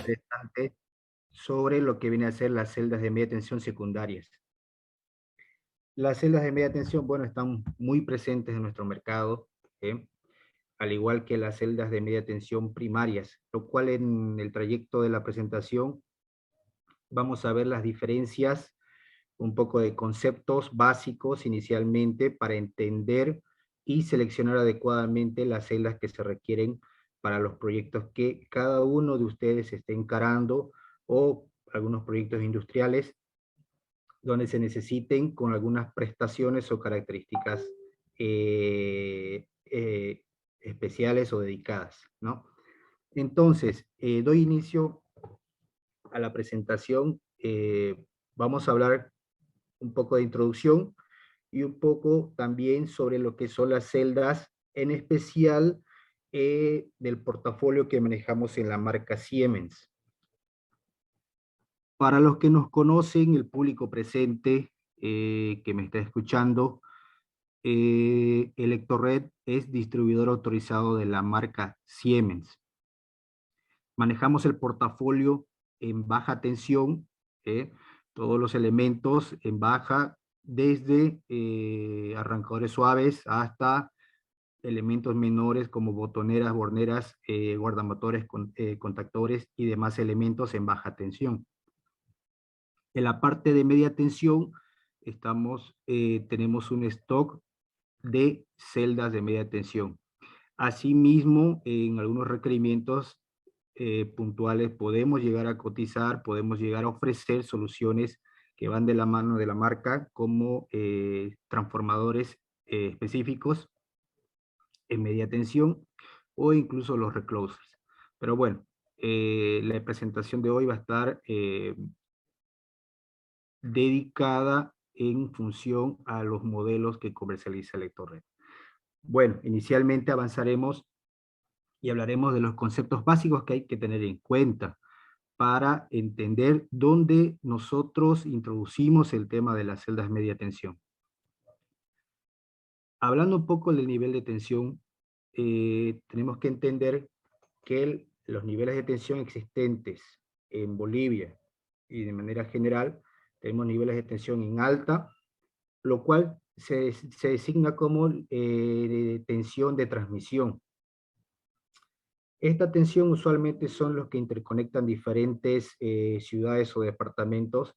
interesante sobre lo que viene a ser las celdas de media tensión secundarias. Las celdas de media tensión, bueno, están muy presentes en nuestro mercado, ¿eh? Al igual que las celdas de media tensión primarias, lo cual en el trayecto de la presentación vamos a ver las diferencias, un poco de conceptos básicos inicialmente para entender y seleccionar adecuadamente las celdas que se requieren para los proyectos que cada uno de ustedes esté encarando o algunos proyectos industriales donde se necesiten con algunas prestaciones o características especiales o dedicadas, ¿no? Entonces, doy inicio a la presentación. Vamos a hablar un poco de introducción y un poco también sobre lo que son las celdas, en especial del portafolio que manejamos en la marca Siemens. Para los que nos conocen, el público presente que me está escuchando, Electrored es distribuidor autorizado de la marca Siemens. Manejamos el portafolio en baja tensión, todos los elementos en baja, desde arrancadores suaves hasta elementos menores como botoneras, borneras, guardamotores, contactores y demás elementos en baja tensión. En la parte de media tensión tenemos un stock de celdas de media tensión. Asimismo, en algunos requerimientos puntuales podemos llegar a cotizar, podemos llegar a ofrecer soluciones que van de la mano de la marca, como transformadores específicos en media tensión o incluso los reclosers. Pero bueno, la presentación de hoy va a estar dedicada en función a los modelos que comercializa Electrored. Bueno, inicialmente avanzaremos y hablaremos de los conceptos básicos que hay que tener en cuenta para entender dónde nosotros introducimos el tema de las celdas media tensión. Hablando un poco del nivel de tensión, tenemos que entender que los niveles de tensión existentes en Bolivia y de manera general, tenemos niveles de tensión en alta, lo cual se designa como tensión de transmisión. Esta tensión usualmente son los que interconectan diferentes ciudades o departamentos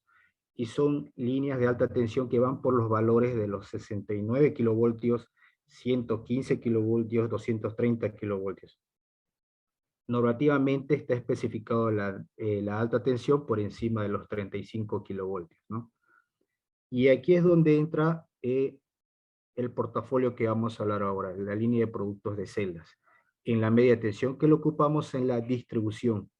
y son líneas de alta tensión que van por los valores de los 69 kilovoltios, 115 kilovoltios, 230 kilovoltios. Normativamente está especificado la alta tensión por encima de los 35 kilovoltios, ¿no? Y aquí es donde entra el portafolio que vamos a hablar ahora, la línea de productos de celdas. En la media tensión que lo ocupamos en la distribución.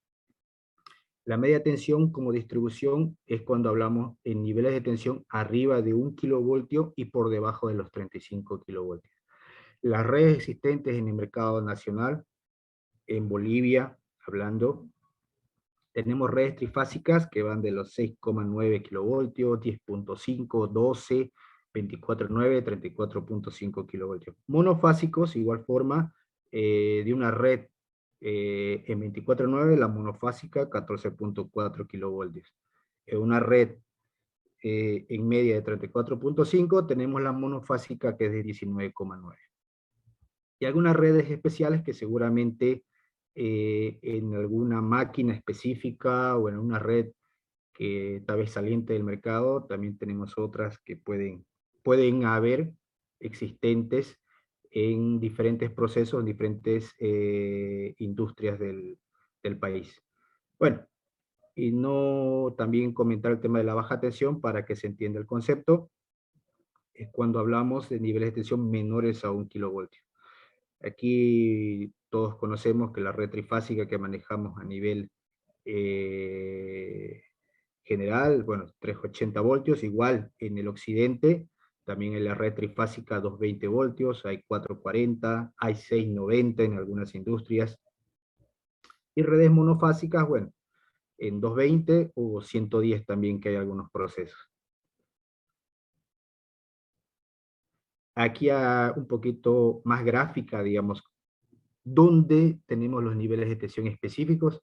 La media tensión como distribución es cuando hablamos en niveles de tensión arriba de 1 kilovoltio y por debajo de los 35 kilovoltios. Las redes existentes en el mercado nacional, en Bolivia, hablando, tenemos redes trifásicas que van de los 6,9 kilovoltios, 10.5, 12, 24.9, 34.5 kilovoltios. Monofásicos, igual forma, de una red en 24.9, la monofásica 14.4 kilovoltios. En una red en media de 34.5 tenemos la monofásica que es de 19,9. Y algunas redes especiales que seguramente en alguna máquina específica o en una red que tal vez saliente del mercado, también tenemos otras que pueden haber existentes en diferentes procesos, en diferentes industrias del país. Bueno, y no también comentar el tema de la baja tensión para que se entienda el concepto, es cuando hablamos de niveles de tensión menores a 1 kilovoltio. Aquí todos conocemos que la red trifásica que manejamos a nivel general, bueno, 380 voltios, igual en el occidente, también en la red trifásica 220 voltios, hay 440, hay 690 en algunas industrias, y redes monofásicas, bueno, en 220 o 110 también que hay algunos procesos. Aquí un poquito más gráfica, digamos, ¿dónde tenemos los niveles de tensión específicos?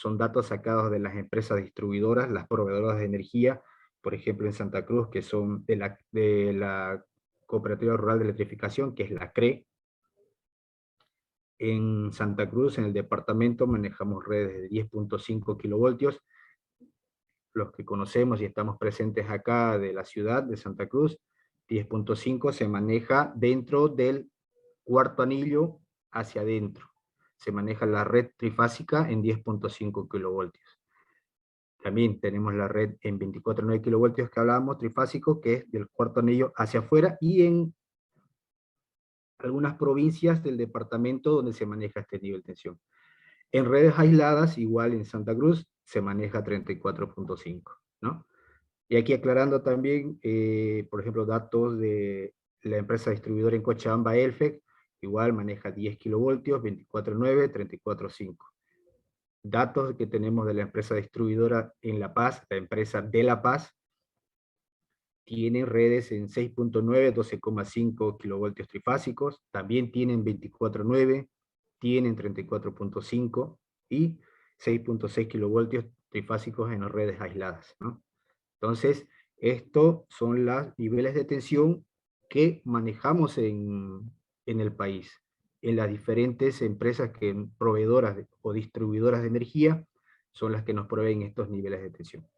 son datos sacados de las empresas distribuidoras, las proveedoras de energía, por ejemplo en Santa Cruz, que son de la Cooperativa Rural de Electrificación, que es la CRE. En Santa Cruz, en el departamento, manejamos redes de 10.5 kilovoltios. Los que conocemos y estamos presentes acá de la ciudad de Santa Cruz, 10.5 se maneja dentro del cuarto anillo hacia adentro. Se maneja la red trifásica en 10.5 kilovoltios. También tenemos la red en 24.9 kilovoltios que hablábamos, trifásico, que es del cuarto anillo hacia afuera, y en algunas provincias del departamento donde se maneja este nivel de tensión. En redes aisladas, igual en Santa Cruz, se maneja 34.5, ¿no? Y aquí aclarando también, por ejemplo, datos de la empresa distribuidora en Cochabamba, Elfec, igual maneja 10 kilovoltios, 24.9, 34.5. Datos que tenemos de la empresa distribuidora en La Paz, la empresa de La Paz, tienen redes en 6.9, 12,5 kilovoltios trifásicos, también tienen 24.9, tienen 34.5 y 6.6 kilovoltios trifásicos en las redes aisladas, ¿no? Entonces, estos son los niveles de tensión que manejamos en el país, en las diferentes empresas que proveedoras o distribuidoras de energía son las que nos proveen estos niveles de tensión.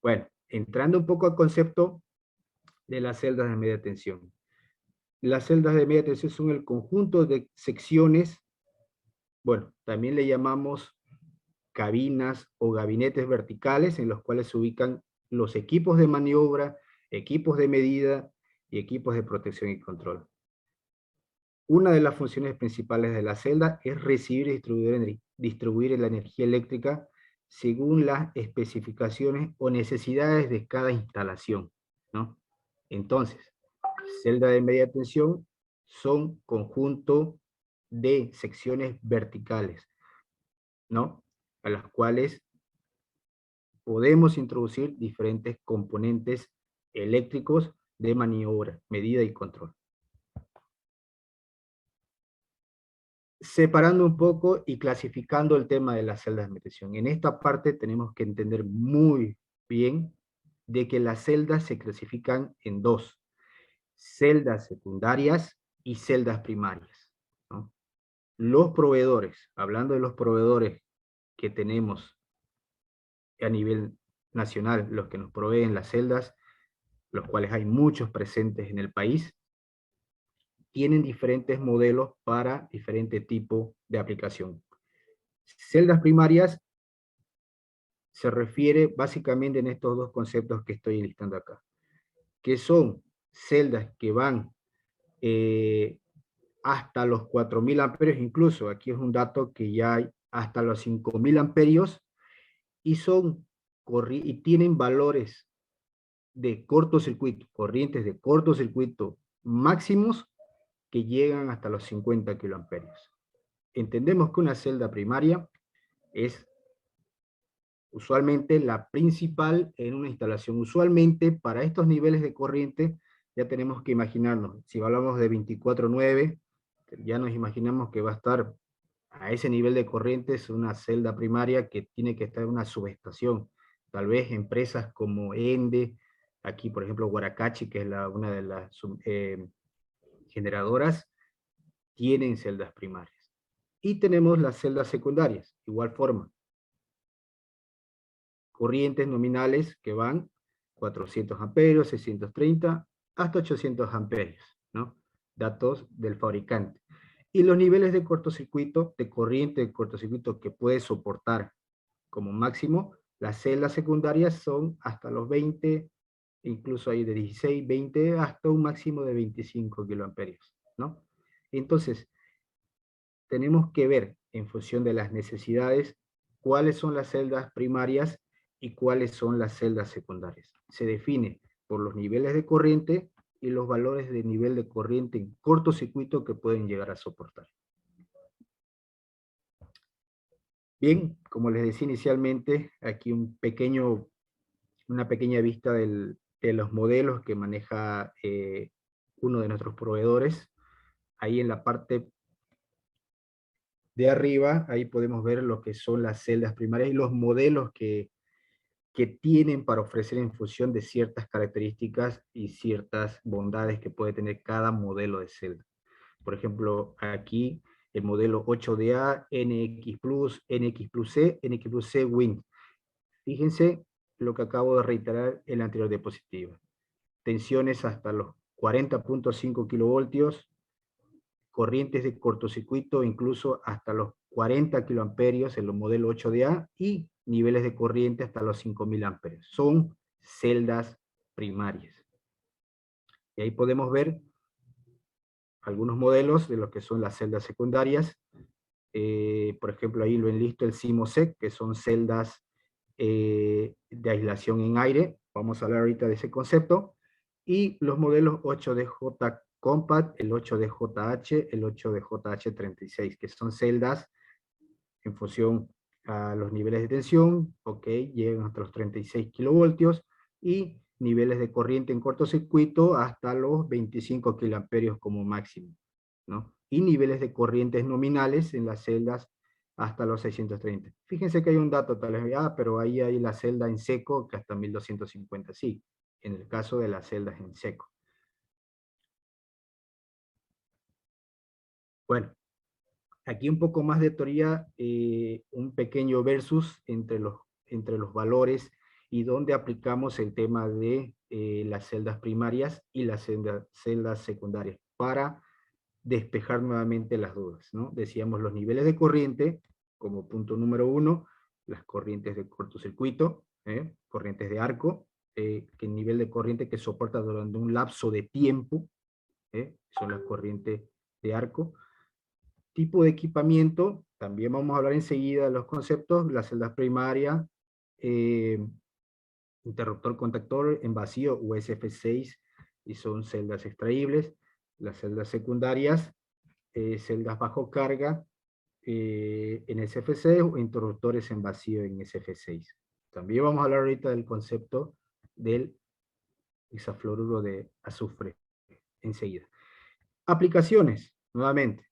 Bueno, entrando un poco al concepto de las celdas de media tensión. Las celdas de media tensión son el conjunto de secciones, bueno, también le llamamos cabinas o gabinetes verticales en los cuales se ubican los equipos de maniobra, equipos de medida y equipos de protección y control. Una de las funciones principales de la celda es recibir y distribuir la energía eléctrica según las especificaciones o necesidades de cada instalación, ¿no? Entonces, celda de media tensión son conjunto de secciones verticales, ¿no? A las cuales podemos introducir diferentes componentes eléctricos de maniobra, medida y control. Separando un poco y clasificando el tema de las celdas de medición. En esta parte tenemos que entender muy bien de que las celdas se clasifican en dos: celdas secundarias y celdas primarias, ¿no? Los proveedores, hablando de los proveedores que tenemos a nivel nacional, los que nos proveen las celdas, los cuales hay muchos presentes en el país, tienen diferentes modelos para diferente tipo de aplicación. Celdas primarias se refiere básicamente en estos dos conceptos que estoy listando acá, que son celdas que van hasta los 4.000 amperios, incluso aquí es un dato que ya hay hasta los 5.000 amperios, y tienen valores de cortocircuito, corrientes de cortocircuito máximos que llegan hasta los 50 kiloamperios. Entendemos que una celda primaria es usualmente la principal en una instalación. Usualmente para estos niveles de corriente ya tenemos que imaginarnos, si hablamos de 24/9, ya nos imaginamos que va a estar a ese nivel de corriente, es una celda primaria que tiene que estar en una subestación. Tal vez empresas como ENDE, aquí por ejemplo Guaracachi, que es una de las generadoras, tienen celdas primarias. Y tenemos las celdas secundarias, igual forma. Corrientes nominales que van 400 amperios, 630, hasta 800 amperios, ¿no? Datos del fabricante. Y los niveles de cortocircuito, de corriente de cortocircuito que puede soportar como máximo, las celdas secundarias son hasta los 20, incluso hay de 16, 20, hasta un máximo de 25 kiloamperios, ¿no? Entonces, tenemos que ver en función de las necesidades cuáles son las celdas primarias y cuáles son las celdas secundarias. Se define por los niveles de corriente y los valores de nivel de corriente en cortocircuito que pueden llegar a soportar. Bien, como les decía inicialmente, aquí una pequeña vista de los modelos que maneja uno de nuestros proveedores. Ahí en la parte de arriba, ahí podemos ver lo que son las celdas primarias y los modelos que tienen para ofrecer en función de ciertas características y ciertas bondades que puede tener cada modelo de celda. Por ejemplo, aquí el modelo 8DA, NX Plus, NX Plus C, NX Plus C Win. Fíjense lo que acabo de reiterar en la anterior diapositiva. Tensiones hasta los 40.5 kilovoltios, corrientes de cortocircuito incluso hasta los 40 kiloamperios en los modelos 8DA y niveles de corriente hasta los 5000 amperios. Son celdas primarias. Y ahí podemos ver algunos modelos de lo que son las celdas secundarias. Por ejemplo, ahí lo enlisto el CIMOSEC, que son celdas de aislación en aire. Vamos a hablar ahorita de ese concepto. Y los modelos 8DJ Compact, el 8DJH, el 8DJH36, que son celdas en función a los niveles de tensión, ok, llegan hasta los 36 kilovoltios, y niveles de corriente en cortocircuito hasta los 25 kiloamperios como máximo, ¿no? Y niveles de corrientes nominales en las celdas hasta los 630. Fíjense que hay un dato tal vez, pero ahí hay la celda en seco que hasta 1250, sí, en el caso de las celdas en seco. Bueno, aquí un poco más de teoría, un pequeño versus entre los valores y donde aplicamos el tema de las celdas primarias y las celdas secundarias para despejar nuevamente las dudas, ¿no? Decíamos los niveles de corriente como punto número 1, las corrientes de cortocircuito, corrientes de arco, que el nivel de corriente que soporta durante un lapso de tiempo, son las corrientes de arco. Tipo de equipamiento, también vamos a hablar enseguida de los conceptos, las celdas primarias, interruptor contactor en vacío USF6, y son celdas extraíbles. Las celdas secundarias, celdas bajo carga en SF6 o interruptores en vacío en SF6. También vamos a hablar ahorita del concepto del hexafluoruro de azufre enseguida. Aplicaciones, nuevamente.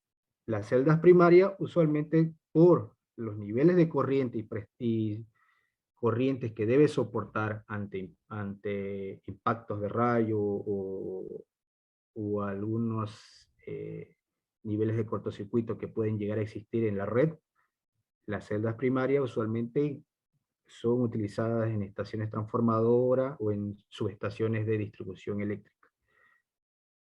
Las celdas primarias, usualmente por los niveles de corriente y corrientes que debe soportar ante impactos de rayo o algunos niveles de cortocircuito que pueden llegar a existir en la red, las celdas primarias usualmente son utilizadas en estaciones transformadoras o en subestaciones de distribución eléctrica.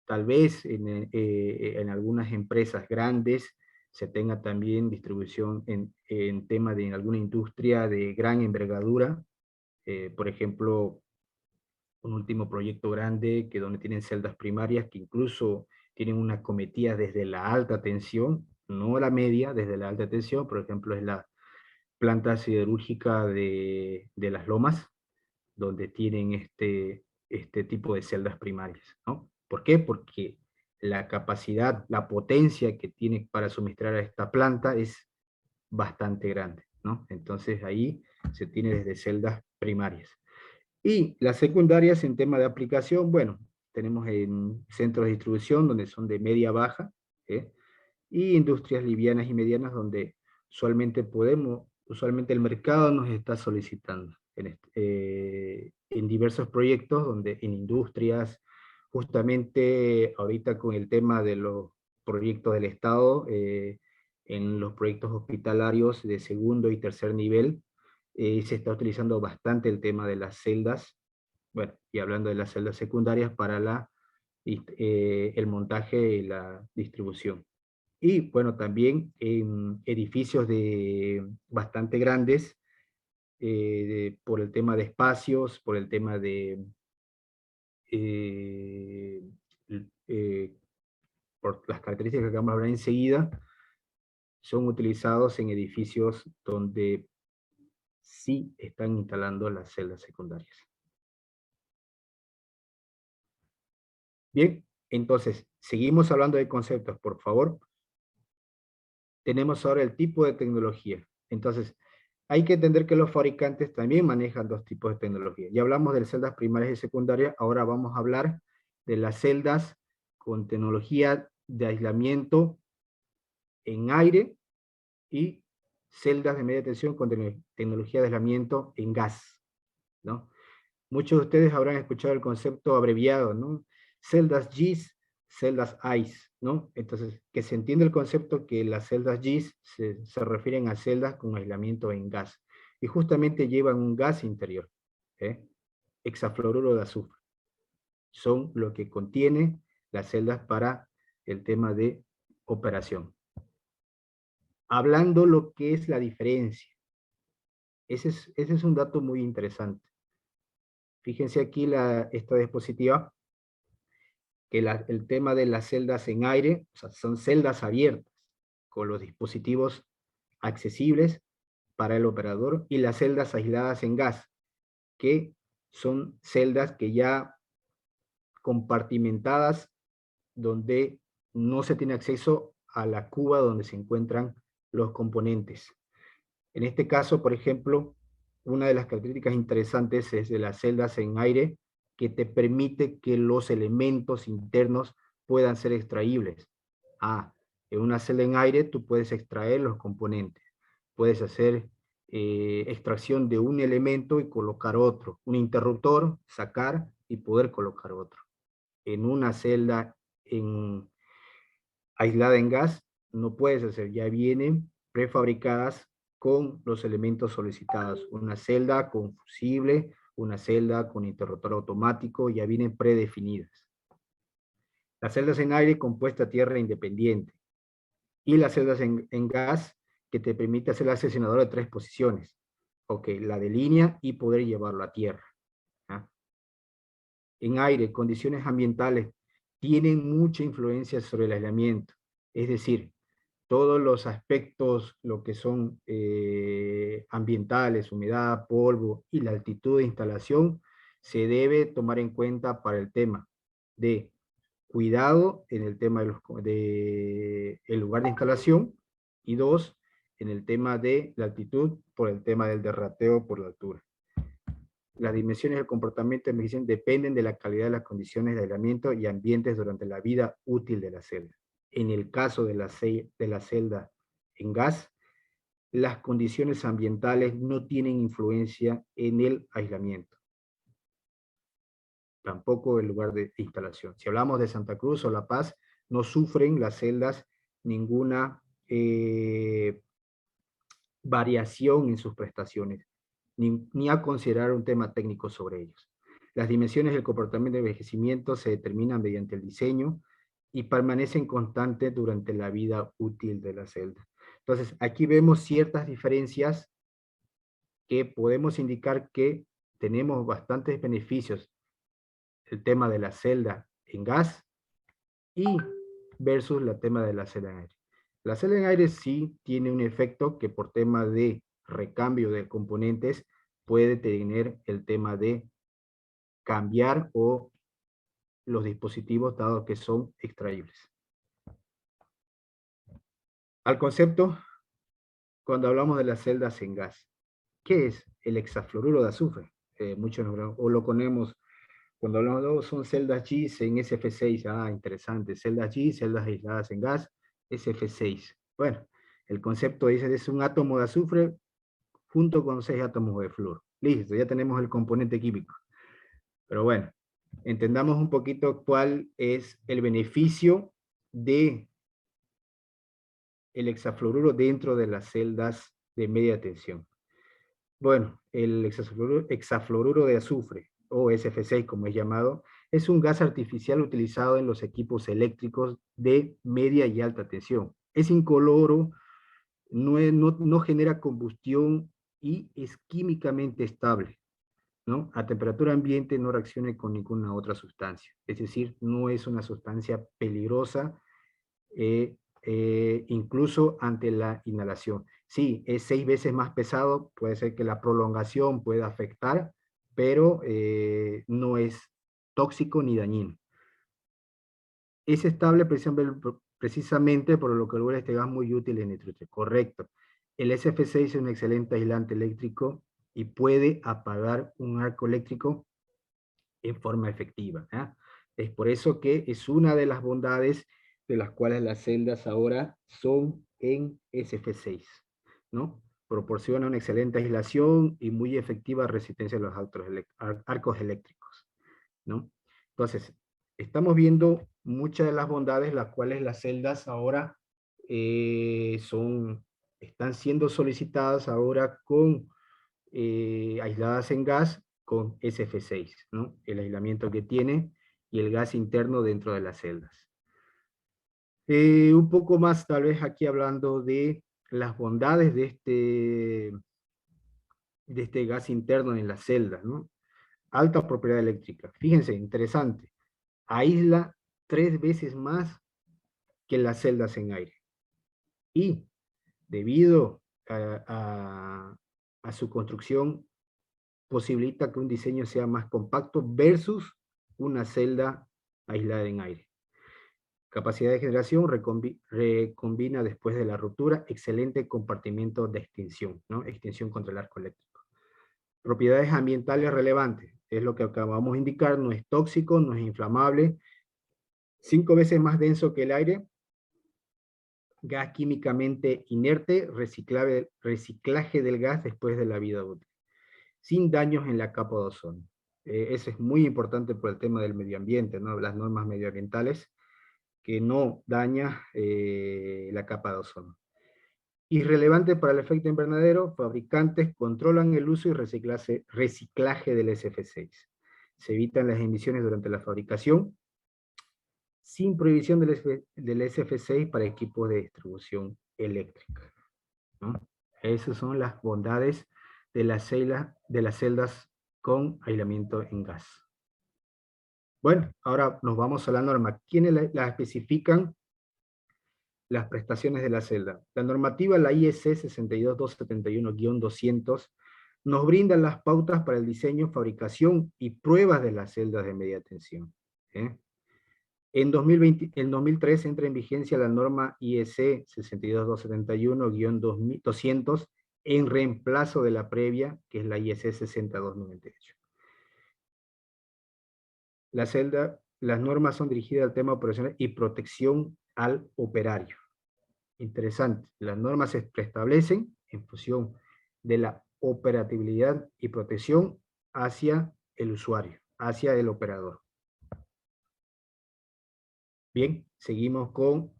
Tal vez en algunas empresas grandes se tenga también distribución en tema de en alguna industria de gran envergadura. Por ejemplo, un último proyecto grande que donde tienen celdas primarias que incluso tienen una cometida desde la alta tensión, no la media, desde la alta tensión. Por ejemplo, es la planta siderúrgica de Las Lomas, donde tienen este tipo de celdas primarias, ¿no? ¿Por qué? Porque la capacidad, la potencia que tiene para suministrar a esta planta es bastante grande, ¿no? Entonces ahí se tiene desde celdas primarias. Y las secundarias en tema de aplicación, bueno, tenemos en centros de distribución donde son de media baja, ¿eh? Y industrias livianas y medianas donde usualmente el mercado nos está solicitando en diversos proyectos, donde en industrias, justamente ahorita con el tema de los proyectos del Estado, en los proyectos hospitalarios de segundo y tercer nivel, se está utilizando bastante el tema de las celdas, bueno, y hablando de las celdas secundarias para el montaje y la distribución. Y bueno, también en edificios bastante grandes, por el tema de espacios, por el tema de, eh, eh, por las características que vamos a hablar enseguida, son utilizados en edificios donde sí están instalando las celdas secundarias. Bien, entonces, seguimos hablando de conceptos, por favor. Tenemos ahora el tipo de tecnología. Entonces, hay que entender que los fabricantes también manejan dos tipos de tecnología. Ya hablamos de celdas primarias y secundarias, ahora vamos a hablar de las celdas con tecnología de aislamiento en aire y celdas de media tensión con tecnología de aislamiento en gas, ¿no? Muchos de ustedes habrán escuchado el concepto abreviado, ¿no? Celdas GIS, celdas ICE, ¿no? Entonces, que se entiende el concepto que las celdas GIS se refieren a celdas con aislamiento en gas, y justamente llevan un gas interior, ¿eh? Hexafluoruro de azufre. Son lo que contiene las celdas para el tema de operación. Hablando lo que es la diferencia. Ese es un dato muy interesante. Fíjense aquí esta diapositiva, que el tema de las celdas en aire, o sea, son celdas abiertas, con los dispositivos accesibles para el operador, y las celdas aisladas en gas, que son celdas que ya compartimentadas, donde no se tiene acceso a la cuba donde se encuentran los componentes. En este caso, por ejemplo, una de las características interesantes es de las celdas en aire, que te permite que los elementos internos puedan ser extraíbles. En una celda en aire tú puedes extraer los componentes. Puedes hacer extracción de un elemento y colocar otro. Un interruptor, sacar y poder colocar otro. En una celda aislada en gas, no puedes hacer, ya vienen prefabricadas con los elementos solicitados. Una celda con fusible, una celda con interruptor automático, ya vienen predefinidas. Las celdas en aire compuesta a tierra independiente. Y las celdas en gas, que te permite hacer el accionador de 3 posiciones. Ok, la de línea y poder llevarlo a tierra. ¿Ah? En aire, condiciones ambientales tienen mucha influencia sobre el aislamiento. Es decir, todos los aspectos, lo que son ambientales, humedad, polvo y la altitud de instalación, se debe tomar en cuenta para el tema de cuidado en el tema de el lugar de instalación, y 2, en el tema de la altitud por el tema del derrateo por la altura. Las dimensiones del comportamiento de envejecimiento dependen de la calidad de las condiciones de aislamiento y ambientes durante la vida útil de la celda. En el caso de la celda en gas, las condiciones ambientales no tienen influencia en el aislamiento. Tampoco el lugar de instalación. Si hablamos de Santa Cruz o La Paz, no sufren las celdas ninguna variación en sus prestaciones, ni a considerar un tema técnico sobre ellos. Las dimensiones del comportamiento de envejecimiento se determinan mediante el diseño y permanecen constantes durante la vida útil de la celda. Entonces, aquí vemos ciertas diferencias que podemos indicar que tenemos bastantes beneficios. El tema de la celda en gas y versus el tema de la celda en aire. La celda en aire sí tiene un efecto que por tema de recambio de componentes puede tener el tema de cambiar o los dispositivos dado que son extraíbles. Al concepto, cuando hablamos de las celdas en gas, ¿qué es el hexafluoruro de azufre? Muchos o lo ponemos cuando hablamos de son celdas GIS en SF6. Interesante, celdas GIS, celdas aisladas en gas, SF6. Bueno, el concepto dice es un átomo de azufre junto con 6 átomos de flúor. Listo, ya tenemos el componente químico. Pero bueno, entendamos un poquito cuál es el beneficio de el hexafluoruro dentro de las celdas de media tensión. Bueno, el hexafluoruro de azufre, o SF6 como es llamado, es un gas artificial utilizado en los equipos eléctricos de media y alta tensión. Es incoloro, no genera combustión y es químicamente estable, ¿no? A temperatura ambiente no reacciona con ninguna otra sustancia. Es decir, no es una sustancia peligrosa, incluso ante la inhalación. Sí, es 6 veces más pesado, puede ser que la prolongación pueda afectar, pero no es tóxico ni dañino. Es estable precisamente por lo que logra este gas muy útil en nitrogen. Correcto. El SF6 es un excelente aislante eléctrico y puede apagar un arco eléctrico en forma efectiva. Es por eso que es una de las bondades de las cuales las celdas ahora son en SF6, ¿no? Proporciona una excelente aislación y muy efectiva resistencia a los arcos eléctricos, ¿no? Entonces, estamos viendo muchas de las bondades, las cuales las celdas ahora están siendo solicitadas ahora con aisladas en gas con SF6, ¿no? El aislamiento que tiene y el gas interno dentro de las celdas. Un poco más tal vez aquí hablando de las bondades de este gas interno en las celdas, ¿no? Alta propiedad eléctrica. Fíjense, interesante. Aísla 3 veces más que las celdas en aire. Y debido a su construcción, posibilita que un diseño sea más compacto versus una celda aislada en aire. Capacidad de generación recombina después de la ruptura, excelente compartimiento de extinción, ¿no? Extinción contra el arco eléctrico. Propiedades ambientales relevantes, es lo que acabamos de indicar, no es tóxico, no es inflamable, 5 veces más denso que el aire, gas químicamente inerte, reciclaje del gas después de la vida útil, sin daños en la capa de ozono. Eso es muy importante por el tema del medio ambiente, ¿no? Las normas medioambientales, que no daña la capa de ozono. Irrelevante para el efecto invernadero, fabricantes controlan el uso y reciclaje del SF6. Se evitan las emisiones durante la fabricación, sin prohibición del SF6 para equipos de distribución eléctrica, ¿no? Esas son las bondades de las celdas con aislamiento en gas. Bueno, ahora nos vamos a la norma. ¿Quiénes la especifican? Las prestaciones de la celda. La normativa, la IEC 62271-200, nos brinda las pautas para el diseño, fabricación y pruebas de las celdas de media tensión. En 2003 entra en vigencia la norma IEC 62271-200 en reemplazo de la previa, que es la IEC 6298. Las normas son dirigidas al tema operacional y protección al operario. Interesante, las normas se preestablecen en función de la operatividad y protección hacia el usuario, hacia el operador. Bien, seguimos con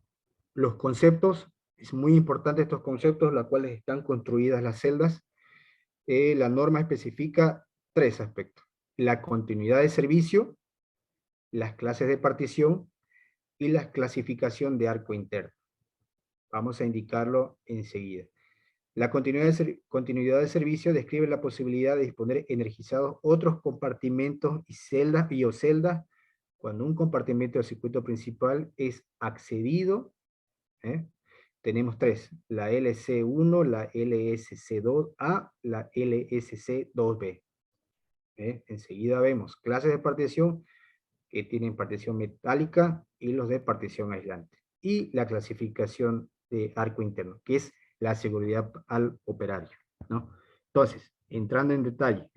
los conceptos. Es muy importante estos conceptos, los cuales están construidas las celdas. La norma especifica 3 aspectos: la continuidad de servicio, las clases de partición y la clasificación de arco interno. Vamos a indicarlo enseguida. La continuidad de servicio describe la posibilidad de disponer energizados otros compartimentos y celdas o celdas cuando un compartimento del circuito principal es accedido. Tenemos 3, la LC1, la LSC2A, la LSC2B. Enseguida vemos clases de partición que tienen partición metálica y los de partición aislante. Y la clasificación de arco interno, que es la seguridad al operario, ¿no? Entonces, entrando en detalle,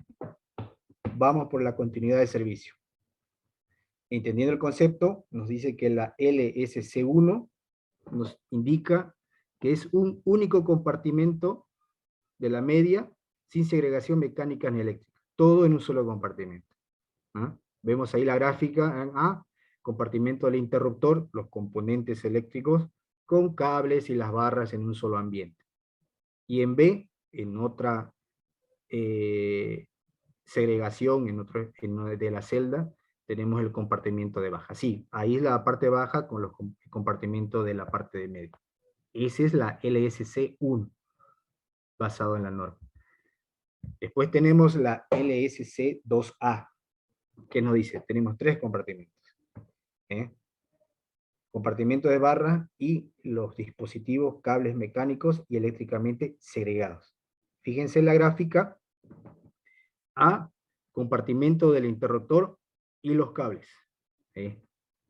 vamos por la continuidad de servicio. Entendiendo el concepto, nos dice que la LSC1 nos indica que es un único compartimento de la media sin segregación mecánica ni eléctrica, todo en un solo compartimento. Vemos ahí la gráfica en A, compartimento del interruptor, los componentes eléctricos con cables y las barras en un solo ambiente. Y en B, en otra segregación de la celda, tenemos el compartimento de baja. Sí, ahí es la parte baja con el compartimento de la parte de medio. Esa es la LSC1, basado en la norma. Después tenemos la LSC2A, que nos dice, tenemos 3 compartimentos. Compartimento de barra y los dispositivos, cables mecánicos y eléctricamente segregados. Fíjense en la gráfica. A, compartimento del interruptor y los cables,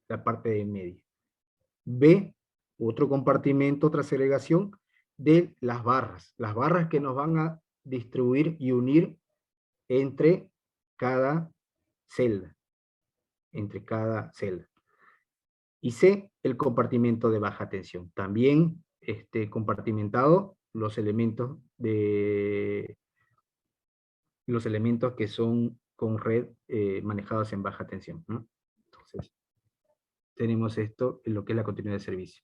la parte de medio. B, otro compartimento, otra segregación de las barras que nos van a distribuir y unir entre cada celda, Y C, el compartimento de baja tensión. También compartimentado los elementos que son con red manejados en baja tensión, ¿no? Entonces, tenemos esto en lo que es la continuidad de servicio.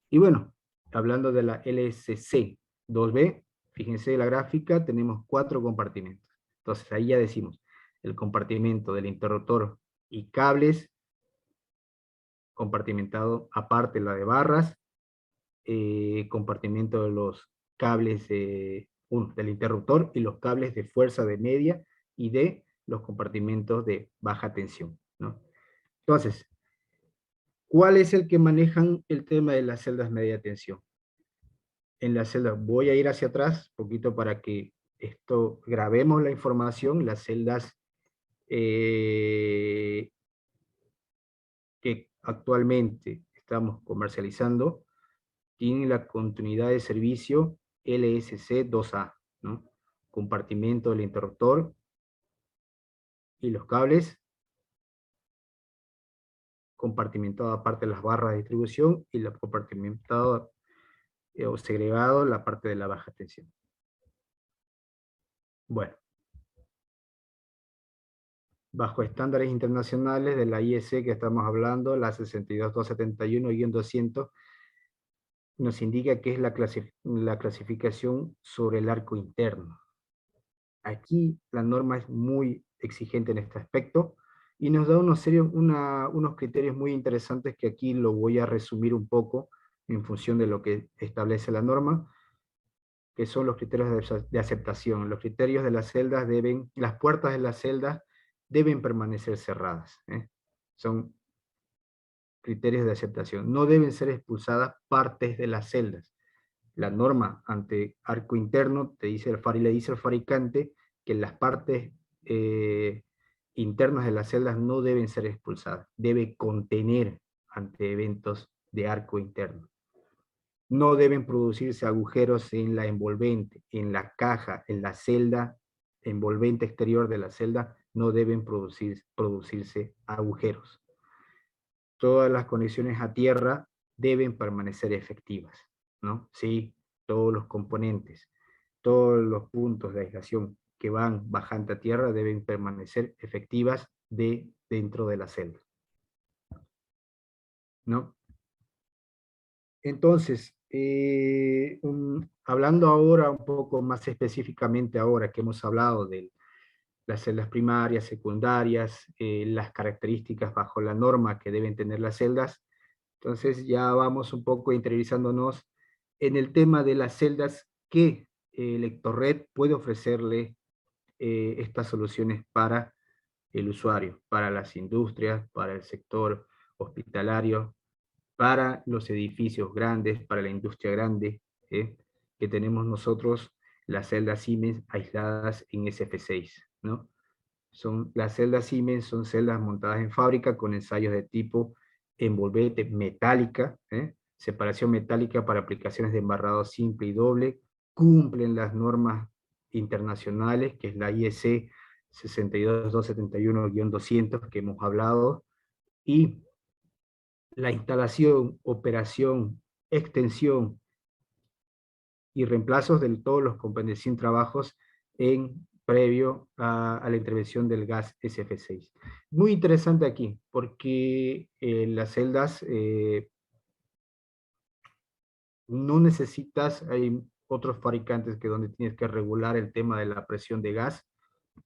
Y bueno, hablando de la LSC 2B, fíjense en la gráfica, tenemos 4 compartimentos. Entonces, ahí ya decimos, el compartimento del interruptor y cables, compartimentado aparte la de barras, compartimento de los cables del interruptor y los cables de fuerza de media y de los compartimentos de baja tensión, ¿no? Entonces, ¿cuál es el que manejan el tema de las celdas media tensión? En las celdas, voy a ir hacia atrás, un poquito para que esto, grabemos la información, las celdas que actualmente estamos comercializando, tienen la continuidad de servicio LSC 2A, ¿no? Compartimento del interruptor y los cables, compartimentado aparte las barras de distribución y la compartimentado o segregado la parte de la baja tensión. Bueno, bajo estándares internacionales de la IEC que estamos hablando, la 62271-200, nos indica que es la clasificación sobre el arco interno. Aquí la norma es muy exigente en este aspecto y nos da unos criterios muy interesantes que aquí lo voy a resumir un poco en función de lo que establece la norma, que son los criterios de aceptación. Los criterios de las celdas las puertas de las celdas deben permanecer cerradas. Son criterios de aceptación. No deben ser expulsadas partes de las celdas. La norma ante arco interno le dice al fabricante que las partes internas de las celdas no deben ser expulsadas. Debe contener ante eventos de arco interno. No deben producirse agujeros en la envolvente, en la caja, en la celda envolvente exterior de la celda, no deben producirse agujeros. Todas las conexiones a tierra deben permanecer efectivas, ¿no? Sí, todos los componentes, todos los puntos de aislación que van bajante a tierra deben permanecer efectivas dentro de la celda, ¿no? Entonces, hablando ahora un poco más específicamente ahora que hemos hablado de las celdas primarias, secundarias, las características bajo la norma que deben tener las celdas, entonces ya vamos un poco interiorizándonos en el tema de las celdas que Electrored puede ofrecerle estas soluciones para el usuario, para las industrias, para el sector hospitalario, para los edificios grandes, para la industria grande, que tenemos nosotros las celdas Siemens aisladas en SF6, ¿no? Las celdas Siemens son celdas montadas en fábrica con ensayos de tipo envolvente metálica, separación metálica para aplicaciones de embarrado simple y doble, cumplen las normas internacionales, que es la IEC 62271-200 que hemos hablado, y la instalación, operación, extensión y reemplazos de todos los componentes sin trabajos previo a la intervención del gas SF6. Muy interesante aquí, porque las celdas no necesitas, hay otros fabricantes que donde tienes que regular el tema de la presión de gas,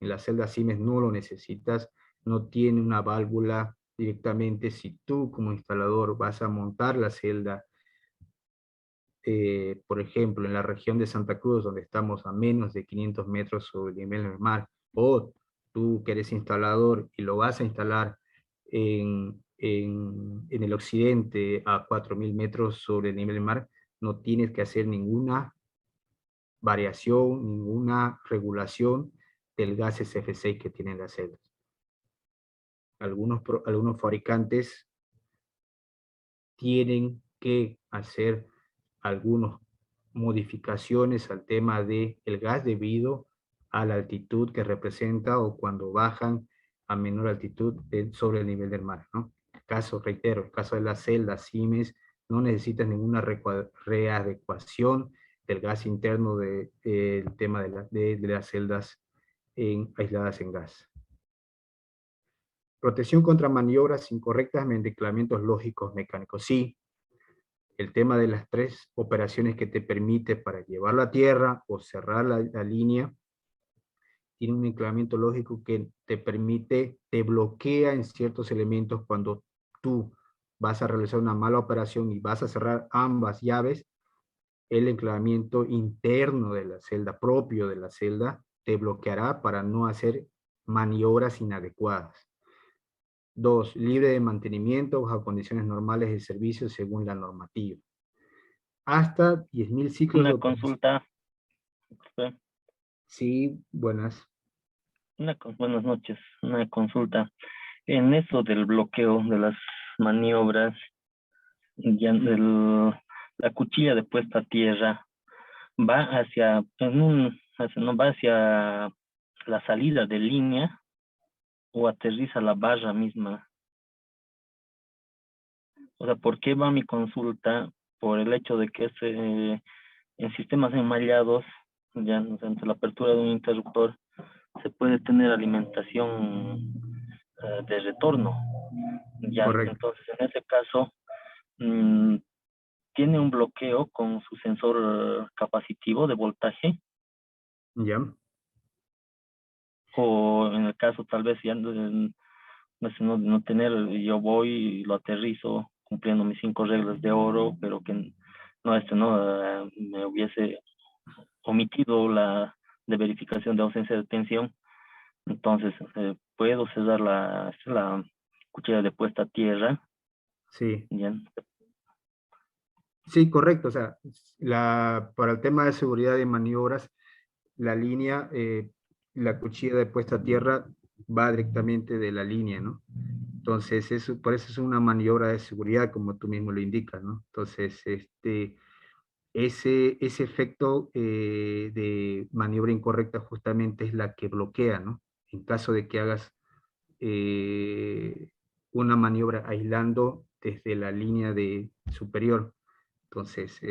en las celdas Siemens no lo necesitas, no tiene una válvula directamente. Si tú como instalador vas a montar la celda, por ejemplo, en la región de Santa Cruz, donde estamos a menos de 500 metros sobre el nivel del mar, o tú que eres instalador y lo vas a instalar en el occidente a 4000 metros sobre el nivel del mar, no tienes que hacer ninguna variación, ninguna regulación del gas SF6 que tienen las celdas. Algunos fabricantes tienen que hacer algunas modificaciones al tema del gas debido a la altitud que representa o cuando bajan a menor altitud sobre el nivel del mar, ¿no? caso, reitero, el caso de las celdas Siemens, no necesitas ninguna readecuación del gas interno del tema de las celdas aisladas en gas. Protección contra maniobras incorrectas mediante enclavamientos lógicos mecánicos. Sí, el tema de las 3 operaciones que te permite para llevarlo a tierra o cerrar la línea, tiene un enclavamiento lógico que te permite, te bloquea en ciertos elementos cuando tú vas a realizar una mala operación y vas a cerrar ambas llaves, el enclavamiento interno de la celda, propio de la celda, te bloqueará para no hacer maniobras inadecuadas. 2, libre de mantenimiento bajo condiciones normales de servicio según la normativa. Hasta 10.000 ciclos de Una operación. consulta. Sí, buenas. Buenas noches. Una consulta. En eso del bloqueo de las maniobras, ya la cuchilla de puesta a tierra va no va hacia la salida de línea o aterriza la barra misma. O sea, ¿por qué va mi consulta? Por el hecho de que en sistemas enmallados, ya ante la apertura de un interruptor, se puede tener alimentación de retorno. Ya, Correcto. entonces en ese caso tiene un bloqueo con su sensor capacitivo de voltaje, Ya. o en el caso tal vez ya no tener, yo voy y lo aterrizo cumpliendo mis 5 reglas de oro, pero que me hubiese omitido la de verificación de ausencia de tensión. Entonces puedo cerrar la cuchilla de puesta a tierra. Sí. ¿Ya? Sí, correcto. O sea, para el tema de seguridad de maniobras, la línea, la cuchilla de puesta a tierra va directamente de la línea, ¿no? Entonces, por eso es una maniobra de seguridad, como tú mismo lo indicas, ¿no? Entonces, ese efecto de maniobra incorrecta justamente es la que bloquea, ¿no? En caso de que hagas una maniobra aislando desde la línea superior. Entonces,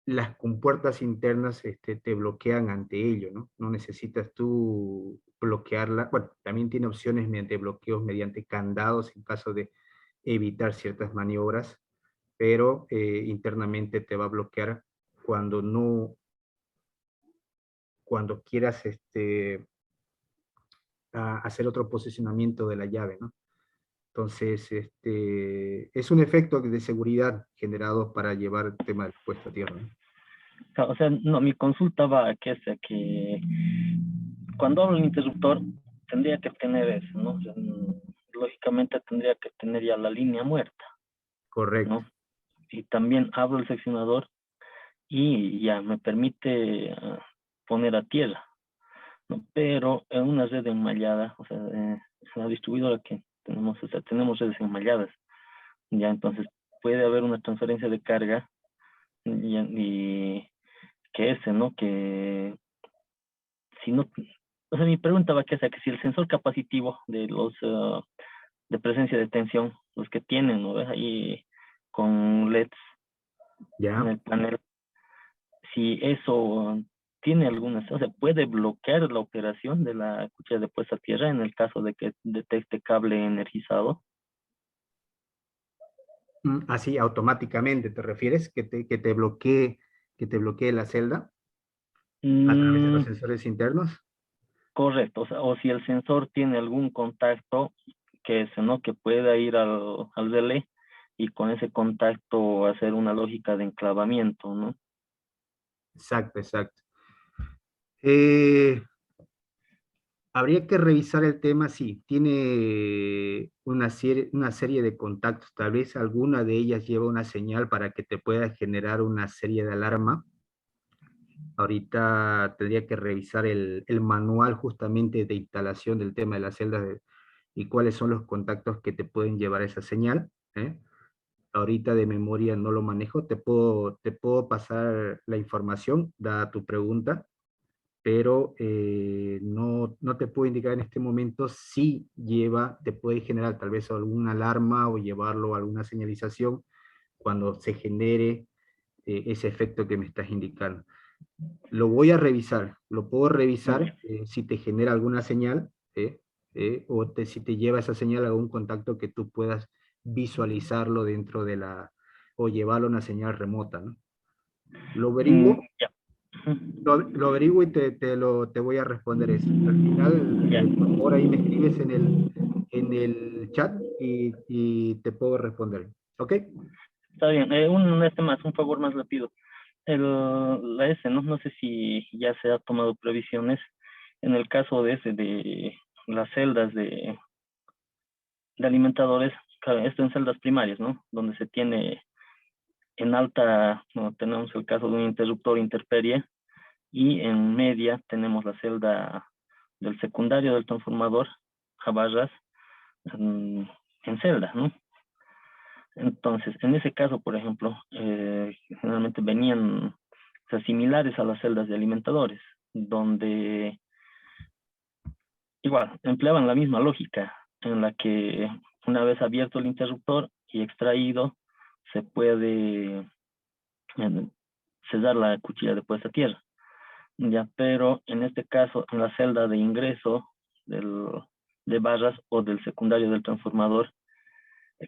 las compuertas internas te bloquean ante ello, ¿no? No necesitas tú bloquearla. Bueno, también tiene opciones mediante bloqueos, mediante candados en caso de evitar ciertas maniobras, pero internamente te va a bloquear cuando cuando quieras hacer otro posicionamiento de la llave, ¿no? Entonces, es un efecto de seguridad generado para llevar el tema del puesto a tierra, ¿no? O sea, no, mi consulta va a que cuando hablo del interruptor tendría que tener eso, ¿no? O sea, lógicamente tendría que tener ya la línea muerta, Correcto. ¿no? Y también abro el seccionador y ya me permite poner a tierra, ¿no? Pero en una red enmallada, o sea, en la distribuidora que tenemos, o sea, tenemos redes enmalladas, ya entonces puede haber una transferencia de carga y que ¿no? Que si no, o sea, mi pregunta va a ser que si el sensor capacitivo de los de presencia de tensión, los que tienen, ¿no ves? Ahí con LEDs en ¿Ya? el panel, si eso tiene algunas, o sea, puede bloquear la operación de la cuchilla de puesta a tierra en el caso de que detecte cable energizado. Así automáticamente, ¿te refieres? Que te bloquee la celda a través de los Mm, sensores internos. correcto, o sea, o si el sensor tiene algún contacto ¿no? Que pueda ir al relé y con ese contacto hacer una lógica de enclavamiento, ¿no? Exacto, exacto. Eh, Habría que revisar el tema, sí, tiene una serie de contactos, tal vez alguna de ellas lleva una señal para que te pueda generar una serie de alarma. Ahorita tendría que revisar el manual justamente de instalación del tema de las celdas y cuáles son los contactos que te pueden llevar esa señal, ¿eh? Ahorita de memoria no lo manejo, te puedo pasar la información, dada tu pregunta, pero no te puedo indicar en este momento si te puede generar tal vez alguna alarma o llevarlo a alguna señalización cuando se genere ese efecto que me estás indicando. Lo voy a revisar, lo puedo revisar si te genera alguna señal, si te lleva esa señal a un contacto que tú puedas visualizarlo dentro de o llevarlo a una señal remota, ¿no? Lo averiguo, Ya. lo averiguo y te voy a responder eso. Al final, Ya. por favor, ahí me escribes en el chat y te puedo responder. ¿Ok? Está bien. Un favor más rápido. La S, ¿no? No sé si ya se ha tomado previsiones en el caso de las celdas de alimentadores, claro, esto en celdas primarias, ¿no? Donde se tiene en alta, no, tenemos el caso de un interruptor interperie, y en media tenemos la celda del secundario del transformador a barras en celda, ¿no? Entonces, en ese caso, por ejemplo, generalmente venían, o sea, similares a las celdas de alimentadores, donde igual empleaban la misma lógica, en la que una vez abierto el interruptor y extraído, se puede sellar la cuchilla de puesta a tierra. Ya, pero en este caso, en la celda de ingreso de barras o del secundario del transformador,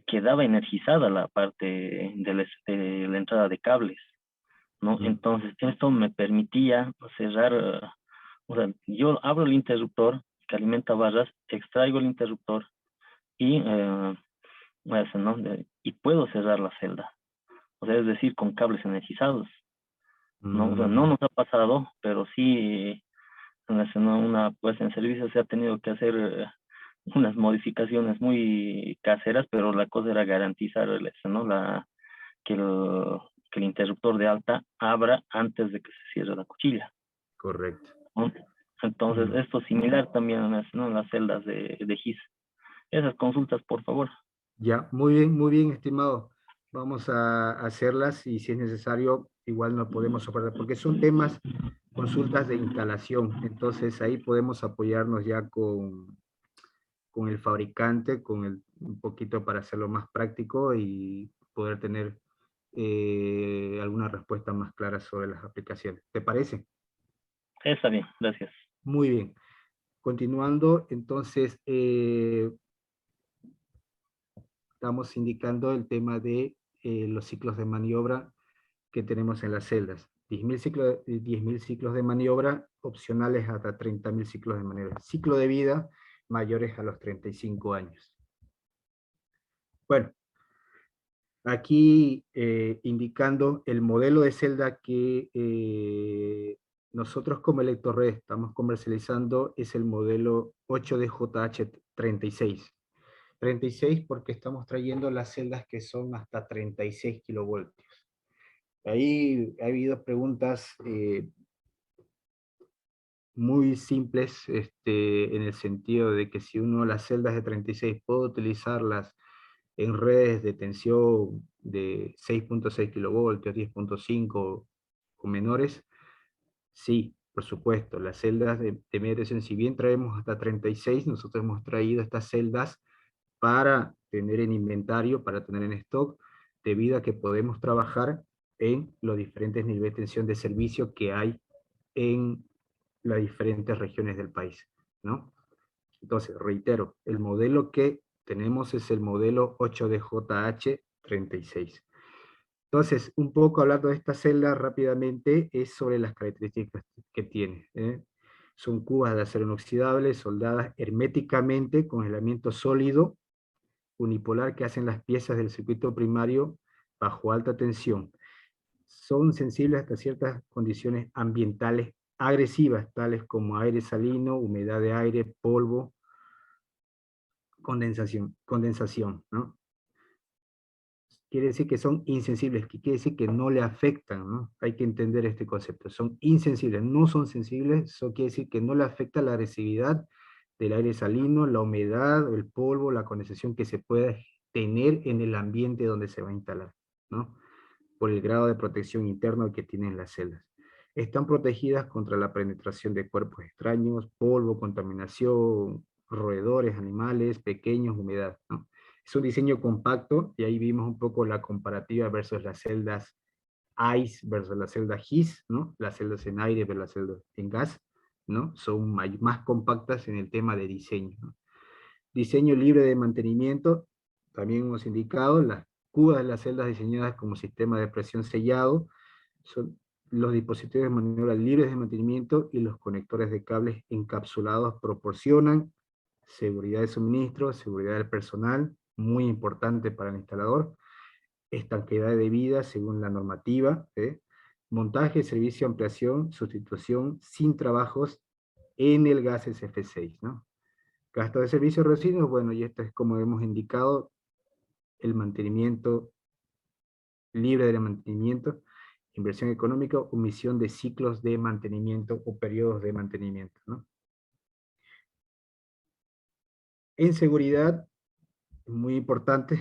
quedaba energizada la parte de la entrada de cables, ¿no? Entonces, esto me permitía cerrar, o sea, yo abro el interruptor que alimenta barras, extraigo el interruptor y, ¿no? Y puedo cerrar la celda, o sea, es decir, con cables energizados, ¿no? O sea, no nos ha pasado, pero sí, en una puesta en servicio se ha tenido que hacer unas modificaciones muy caseras, pero la cosa era garantizar ¿no? que, el, que el interruptor de alta abra antes de que se cierre la cuchilla, Correcto. ¿no? Entonces, esto es similar también ¿no? En las celdas de GIS. Esas consultas, por favor. Ya, muy bien, estimado. Vamos a hacerlas y si es necesario, igual no podemos soportar, porque son temas, consultas de instalación. Entonces ahí podemos apoyarnos ya con el fabricante, un poquito para hacerlo más práctico y poder tener alguna respuesta más clara sobre las aplicaciones. ¿Te parece? Está bien, gracias. Muy bien. Continuando, entonces, estamos indicando el tema de los ciclos de maniobra que tenemos en las celdas. 10.000 ciclos de maniobra, opcionales hasta 30.000 ciclos de maniobra. Ciclo de vida mayores a los 35 años. Bueno, aquí indicando el modelo de celda que nosotros como Electrored estamos comercializando es el modelo 8DJH36. 36 porque estamos trayendo las celdas que son hasta 36 kilovoltios. Ahí ha habido preguntas muy simples en el sentido de que si uno las celdas de 36 puede utilizarlas en redes de tensión de 6.6 kilovoltios, 10.5 o menores, sí, por supuesto, las celdas de media tensión, si bien traemos hasta 36, nosotros hemos traído estas celdas para tener en inventario, para tener en stock, debido a que podemos trabajar en los diferentes niveles de tensión de servicio que hay en las diferentes regiones del país, ¿no? Entonces, reitero, el modelo que tenemos es el modelo 8DJH36. Entonces, un poco hablando de esta celda rápidamente, es sobre las características que tiene. Son cubas de acero inoxidable soldadas herméticamente con aislamiento sólido unipolar que hacen las piezas del circuito primario bajo alta tensión. Son sensibles hasta ciertas condiciones ambientales agresivas, tales como aire salino, humedad de aire, polvo, condensación, ¿no? Quiere decir que son insensibles, que quiere decir que no le afectan, ¿no? Hay que entender este concepto. Son insensibles, no son sensibles, eso quiere decir que no le afecta la agresividad del aire salino, la humedad, el polvo, la condensación que se pueda tener en el ambiente donde se va a instalar, ¿no? Por el grado de protección interno que tienen las celdas. están protegidas contra la penetración de cuerpos extraños, polvo, contaminación, roedores, animales, pequeños, humedad, ¿no? Es un diseño compacto, y ahí vimos un poco la comparativa versus las celdas ICE versus las celdas GIS, ¿no? Las celdas en aire versus las celdas en gas, ¿no? Son más compactas en el tema de diseño, ¿no? Diseño libre de mantenimiento, también hemos indicado, las cubas de las celdas diseñadas como sistema de presión sellado, son los dispositivos de maniobra libres de mantenimiento y los conectores de cables encapsulados proporcionan seguridad de suministro, seguridad del personal, muy importante para el instalador, estanqueidad de vida según la normativa, montaje, servicio, ampliación, sustitución sin trabajos en el gas SF6, ¿no? Gasto de servicios residuos, bueno, y esto es como hemos indicado, el mantenimiento libre de mantenimiento, inversión económica, omisión de ciclos de mantenimiento o periodos de mantenimiento, ¿no? En seguridad, muy importante,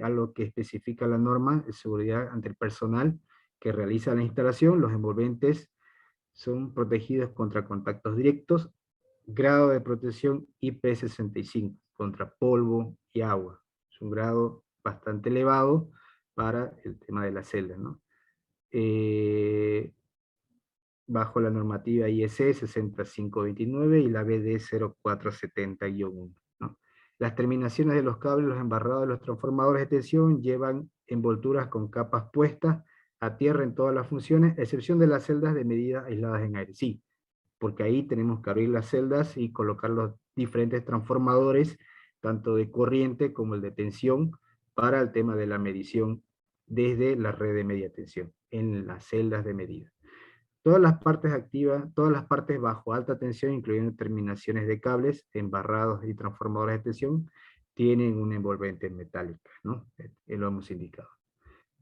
algo que especifica la norma, es seguridad ante el personal que realiza la instalación, los envolventes son protegidos contra contactos directos, grado de protección IP65, contra polvo y agua. Es un grado bastante elevado para el tema de las celdas, ¿no? Bajo la normativa IEC 60529 y la BD 0470-1, ¿no? Las terminaciones de los cables, los embarrados de los transformadores de tensión llevan envolturas con capas puestas a tierra en todas las funciones, a excepción de las celdas de medida aisladas en aire. Sí, porque ahí tenemos que abrir las celdas y colocar los diferentes transformadores, tanto de corriente como el de tensión, para el tema de la medición desde la red de media tensión, en las celdas de medida. Todas las partes activas, todas las partes bajo alta tensión, incluyendo terminaciones de cables, embarrados y transformadores de tensión, tienen una envolvente metálica, ¿no? Lo hemos indicado.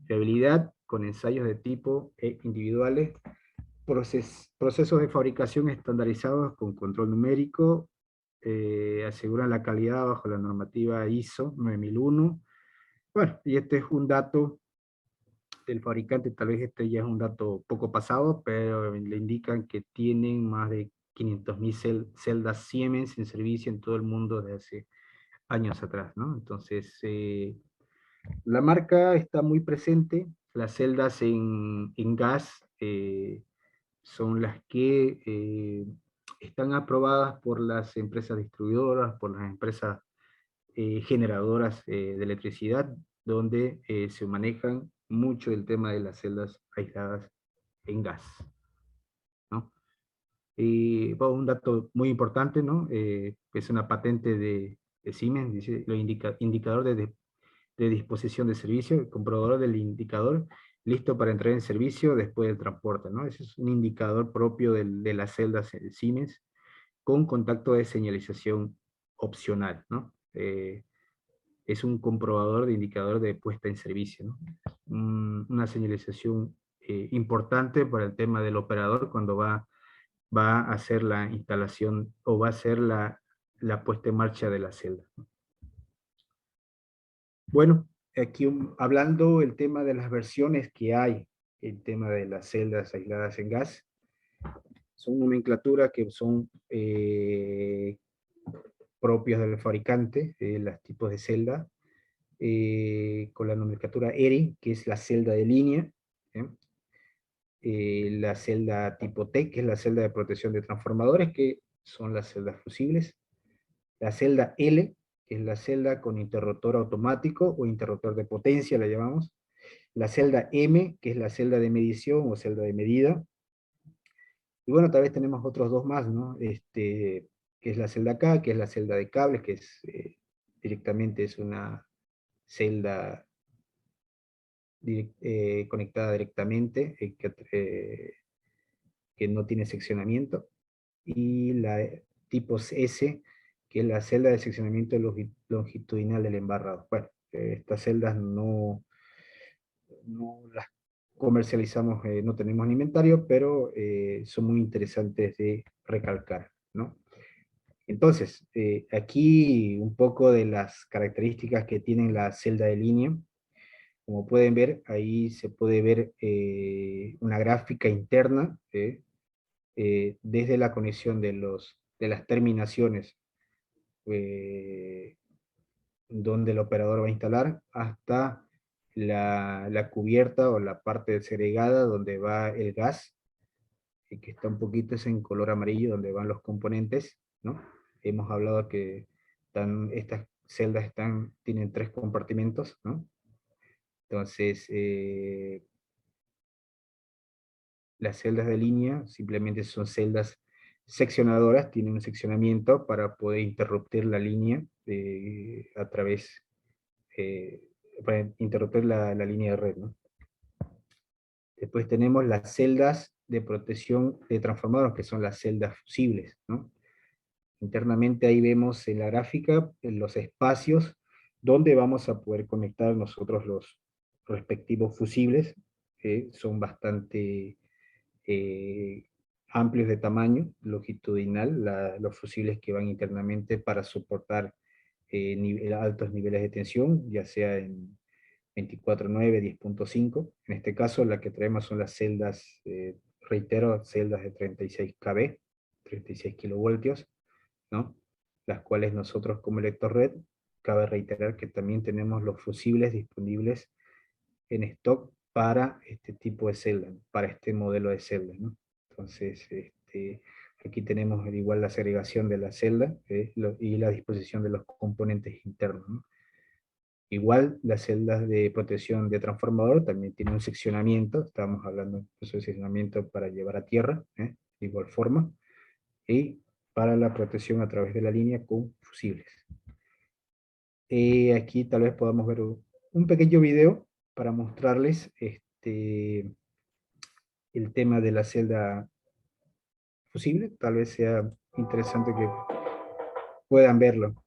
Fiabilidad con ensayos de tipo individuales, procesos de fabricación estandarizados con control numérico, aseguran la calidad bajo la normativa ISO 9001. Bueno, y este es un dato del fabricante, tal vez este ya es un dato poco pasado, pero le indican que tienen más de 500.000 celdas Siemens en servicio en todo el mundo desde hace años atrás, ¿no? Entonces, la marca está muy presente, las celdas en gas son las que están aprobadas por las empresas distribuidoras, por las empresas generadoras de electricidad, donde se manejan mucho el tema de las celdas aisladas en gas, ¿no? Y bueno, un dato muy importante, ¿no? Es una patente de Siemens, dice, indicador de disposición de servicio, el comprobador del indicador, listo para entrar en servicio después del transporte, ¿no? Ese es un indicador propio de las celdas Siemens, con contacto de señalización opcional, ¿no? Es un comprobador de indicador de puesta en servicio, ¿no? Una señalización importante para el tema del operador cuando va a hacer la instalación o va a hacer la puesta en marcha de la celda, ¿no? Bueno, aquí hablando el tema de las versiones que hay, el tema de las celdas aisladas en gas, son nomenclaturas que son propias del fabricante, los tipos de celda, con la nomenclatura ERI, que es la celda de línea, ¿eh? La celda tipo T, que es la celda de protección de transformadores, que son las celdas fusibles, la celda L, que es la celda con interruptor automático o interruptor de potencia, la llamamos, la celda M, que es la celda de medición o celda de medida, y bueno, tal vez tenemos otros dos más, ¿no? Que es la celda K, que es la celda de cables, que es directamente es una celda conectada directamente, que no tiene seccionamiento, y la tipo S, que es la celda de seccionamiento longitudinal del embarrado. Bueno, estas celdas no las comercializamos, no tenemos en inventario, pero son muy interesantes de recalcar, ¿no? Entonces, aquí un poco de las características que tiene la celda de línea. como pueden ver, ahí se puede ver una gráfica interna desde la conexión de las terminaciones donde el operador va a instalar hasta la cubierta o la parte segregada donde va el gas, que está un poquito es en color amarillo, donde van los componentes, ¿no? Hemos hablado que estas celdas tienen 3 compartimentos, ¿no? Entonces, las celdas de línea simplemente son celdas seccionadoras, tienen un seccionamiento para poder interrumpir la línea a través, para interrumpir la línea de red, ¿no? Después tenemos las celdas de protección de transformadores, que son las celdas fusibles, ¿no? Internamente ahí vemos en la gráfica en los espacios donde vamos a poder conectar nosotros los respectivos fusibles, que son bastante eh, amplios de tamaño, longitudinal, los fusibles que van internamente para soportar altos niveles de tensión, ya sea en 24/9, 10.5. En este caso, la que traemos son las celdas, reitero, celdas de 36 kV, 36 kilovoltios, ¿no? Las cuales nosotros como Electrored, cabe reiterar que también tenemos los fusibles disponibles en stock para este tipo de celda, para este modelo de celda, ¿no? Entonces, aquí tenemos igual la segregación de la celda y la disposición de los componentes internos, ¿no? Igual las celdas de protección de transformador también tienen un seccionamiento, estábamos hablando de un seccionamiento para llevar a tierra, de igual forma, y para la protección a través de la línea con fusibles. Aquí tal vez podamos ver un pequeño video para mostrarles el tema de la celda fusible, tal vez sea interesante que puedan verlo.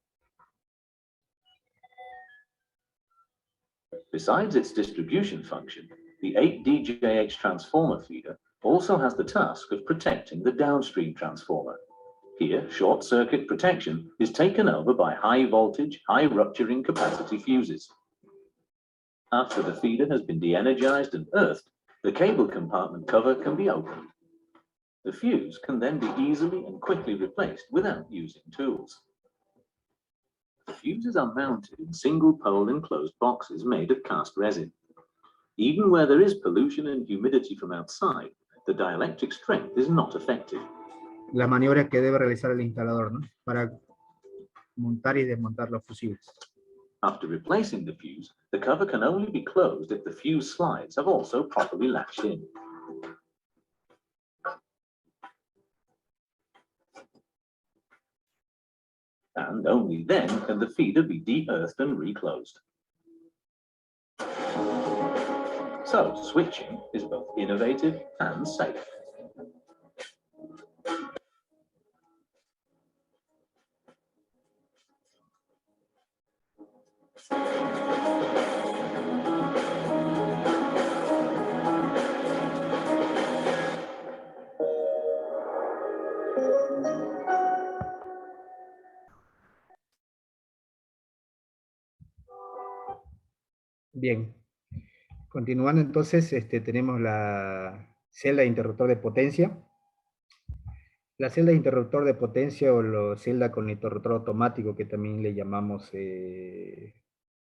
Besides its distribution function, the 8DJH transformer feeder also has the task of protecting the downstream transformer. Here, short circuit protection is taken over by high voltage, high rupturing capacity fuses. After the feeder has been de-energized and earthed, the cable compartment cover can be opened. The fuse can then be easily and quickly replaced without using tools. The fuses are mounted in single-pole enclosed boxes made of cast resin. Even where there is pollution and humidity from outside, the dielectric strength is not affected. La maniobra que debe realizar el instalador, ¿no? Para montar y desmontar los fusibles. After replacing the fuse, the cover can only be closed if the fuse slides have also properly latched in. And only then can the feeder be de-earthed and reclosed. So, switching is both innovative and safe. Bien, continuando entonces, tenemos la celda de interruptor de potencia. La celda de interruptor de potencia o la celda con interruptor automático, que también le llamamos en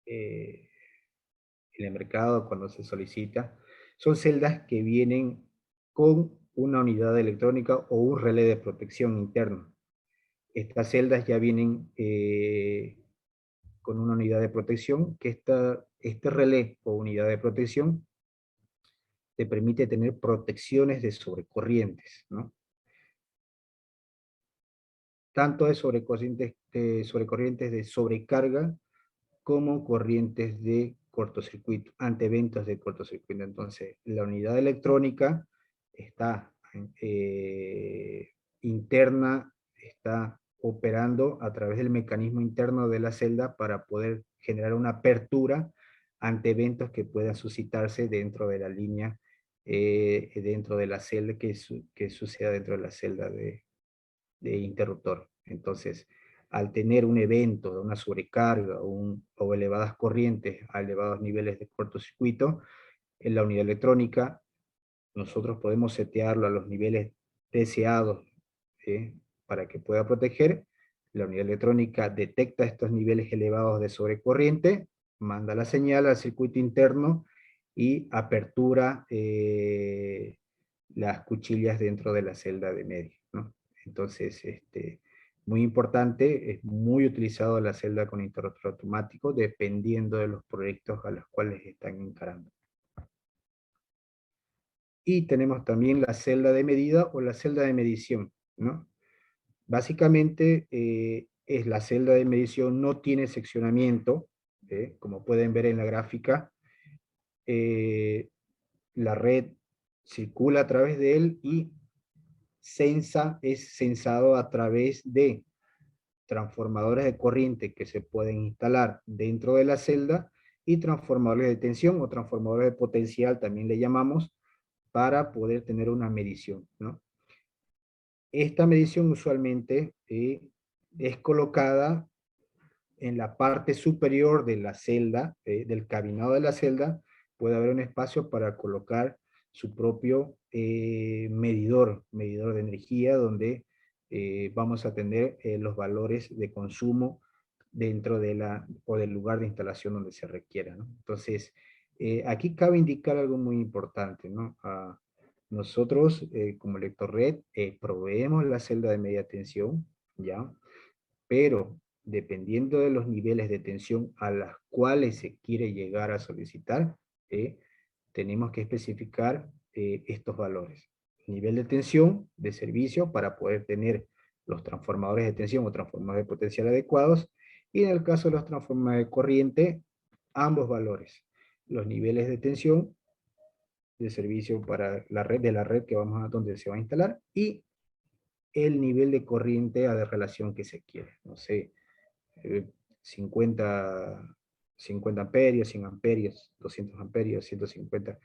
el mercado cuando se solicita, son celdas que vienen con una unidad electrónica o un relé de protección interno. Estas celdas ya vienen con una unidad de protección, que este relé o unidad de protección te permite tener protecciones de sobrecorrientes, ¿no? Tanto de sobrecorrientes de sobrecarga como corrientes de cortocircuito, ante eventos de cortocircuito. Entonces, la unidad electrónica está interna, está operando a través del mecanismo interno de la celda para poder generar una apertura ante eventos que puedan suscitarse dentro de la línea, dentro de la celda, que suceda dentro de la celda de interruptor. Entonces, al tener un evento de una sobrecarga o elevadas corrientes a elevados niveles de cortocircuito, en la unidad electrónica nosotros podemos setearlo a los niveles deseados para que pueda proteger. La unidad electrónica detecta estos niveles elevados de sobrecorriente, manda la señal al circuito interno y apertura las cuchillas dentro de la celda de medio, ¿no? Entonces, muy importante, es muy utilizado la celda con interruptor automático dependiendo de los proyectos a los cuales están encarando. Y tenemos también la celda de medida o la celda de medición, ¿no? Básicamente es la celda de medición, no tiene seccionamiento, como pueden ver en la gráfica, la red circula a través de él y es censado a través de transformadores de corriente que se pueden instalar dentro de la celda y transformadores de tensión o transformadores de potencial, también le llamamos, para poder tener una medición, ¿no? Esta medición usualmente es colocada en la parte superior de la celda, del cabinado de la celda, puede haber un espacio para colocar su propio medidor de energía, donde vamos a tener los valores de consumo dentro de del lugar de instalación donde se requiera, ¿no? Entonces, aquí cabe indicar algo muy importante, ¿no? Nosotros, como Electrored, proveemos la celda de media tensión, ¿ya? Pero dependiendo de los niveles de tensión a las cuales se quiere llegar a solicitar, tenemos que especificar estos valores. Nivel de tensión de servicio para poder tener los transformadores de tensión o transformadores de potencial adecuados, y en el caso de los transformadores de corriente, ambos valores. Los niveles de tensión de servicio para la red que vamos a donde se va a instalar, y el nivel de corriente a la relación que se quiere. No sé, 50 amperios, 100 amperios, 200 amperios, 150.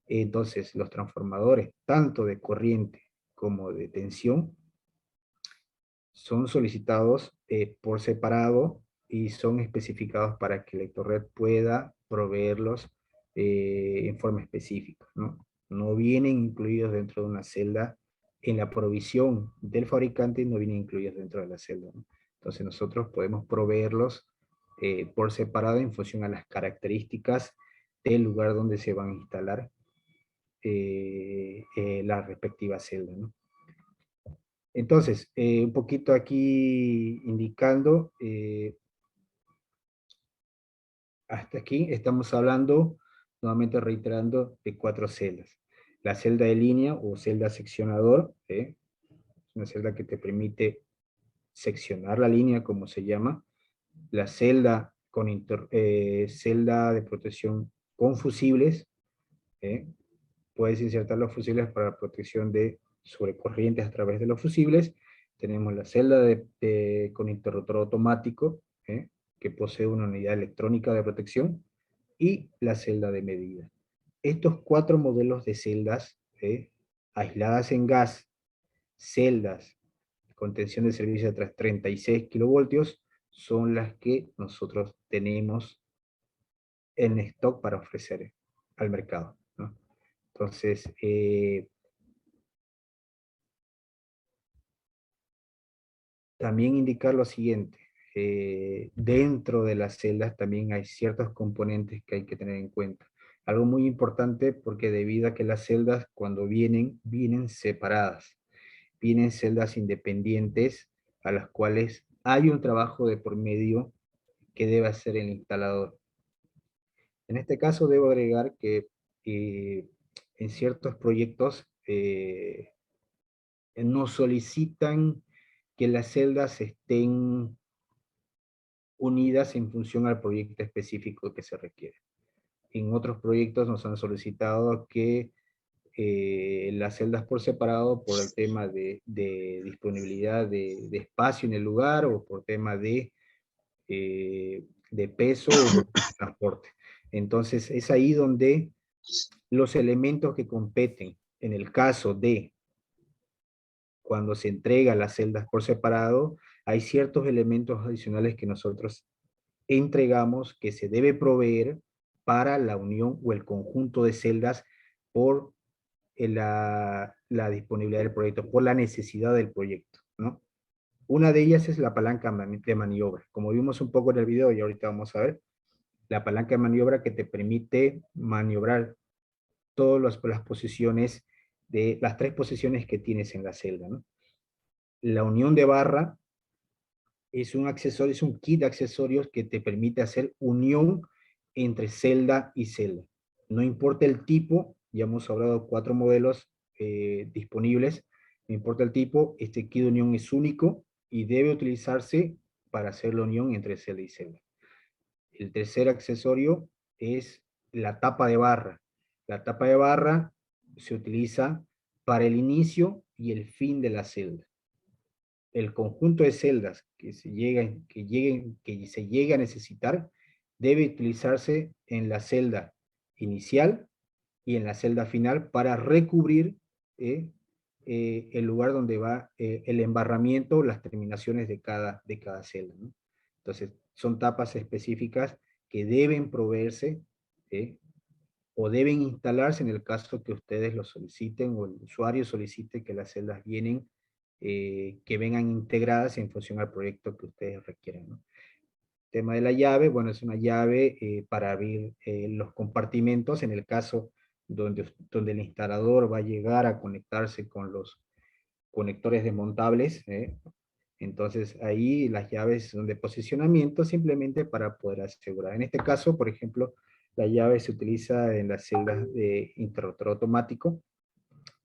Entonces, los transformadores, tanto de corriente como de tensión, son solicitados por separado y son especificados para que Electrored pueda proveerlos en forma específica, ¿no? No vienen incluidos dentro de una celda en la provisión del fabricante, no vienen incluidos dentro de la celda, ¿no? Entonces nosotros podemos proveerlos por separado en función a las características del lugar donde se van a instalar la respectiva celda, ¿no? Entonces, un poquito aquí indicando, hasta aquí estamos hablando, nuevamente reiterando, de 4 celdas. La celda de línea o celda seccionador, es una celda que te permite seccionar la línea, como se llama. La celda, celda de protección con fusibles, puedes insertar los fusibles para protección de sobrecorrientes a través de los fusibles. Tenemos la celda con interruptor automático, que posee una unidad electrónica de protección, y la celda de medida. Estos 4 modelos de celdas, aisladas en gas, celdas con tensión de servicio de 36 kilovoltios, son las que nosotros tenemos en stock para ofrecer al mercado, ¿no? Entonces, también indicar lo siguiente, dentro de las celdas también hay ciertos componentes que hay que tener en cuenta. Algo muy importante, porque debido a que las celdas cuando vienen separadas, vienen celdas independientes a las cuales hay un trabajo de por medio que debe hacer el instalador. En este caso debo agregar que en ciertos proyectos nos solicitan que las celdas estén unidas en función al proyecto específico que se requiere. En otros proyectos nos han solicitado que las celdas por separado, por el tema de disponibilidad de espacio en el lugar, o por tema de peso o de transporte. Entonces es ahí donde los elementos que competen, en el caso de cuando se entrega las celdas por separado, hay ciertos elementos adicionales que nosotros entregamos que se debe proveer para la unión o el conjunto de celdas por la disponibilidad del proyecto, por la necesidad del proyecto, ¿no? Una de ellas es la palanca de maniobra. Como vimos un poco en el video y ahorita vamos a ver, la palanca de maniobra que te permite maniobrar todas las posiciones de las 3 posiciones que tienes en la celda, ¿no? La unión de barra es un accesorio, es un kit de accesorios que te permite hacer unión entre celda y celda. No importa el tipo, ya hemos hablado 4 modelos disponibles, no importa el tipo, este kit de unión es único y debe utilizarse para hacer la unión entre celda y celda. El tercer accesorio es la tapa de barra. La tapa de barra se utiliza para el inicio y el fin de la celda. El conjunto de celdas que se llegue a necesitar debe utilizarse en la celda inicial y en la celda final para recubrir el lugar donde va el embarramiento, las terminaciones de cada celda, ¿no? Entonces, son tapas específicas que deben proveerse o deben instalarse en el caso que ustedes lo soliciten o el usuario solicite que las celdas que vengan integradas en función al proyecto que ustedes requieran, ¿no? El tema de la llave, bueno, es una llave para abrir los compartimentos en el caso donde el instalador va a llegar a conectarse con los conectores desmontables, entonces ahí las llaves son de posicionamiento simplemente para poder asegurar. En este caso, por ejemplo, la llave se utiliza en las celdas de interruptor automático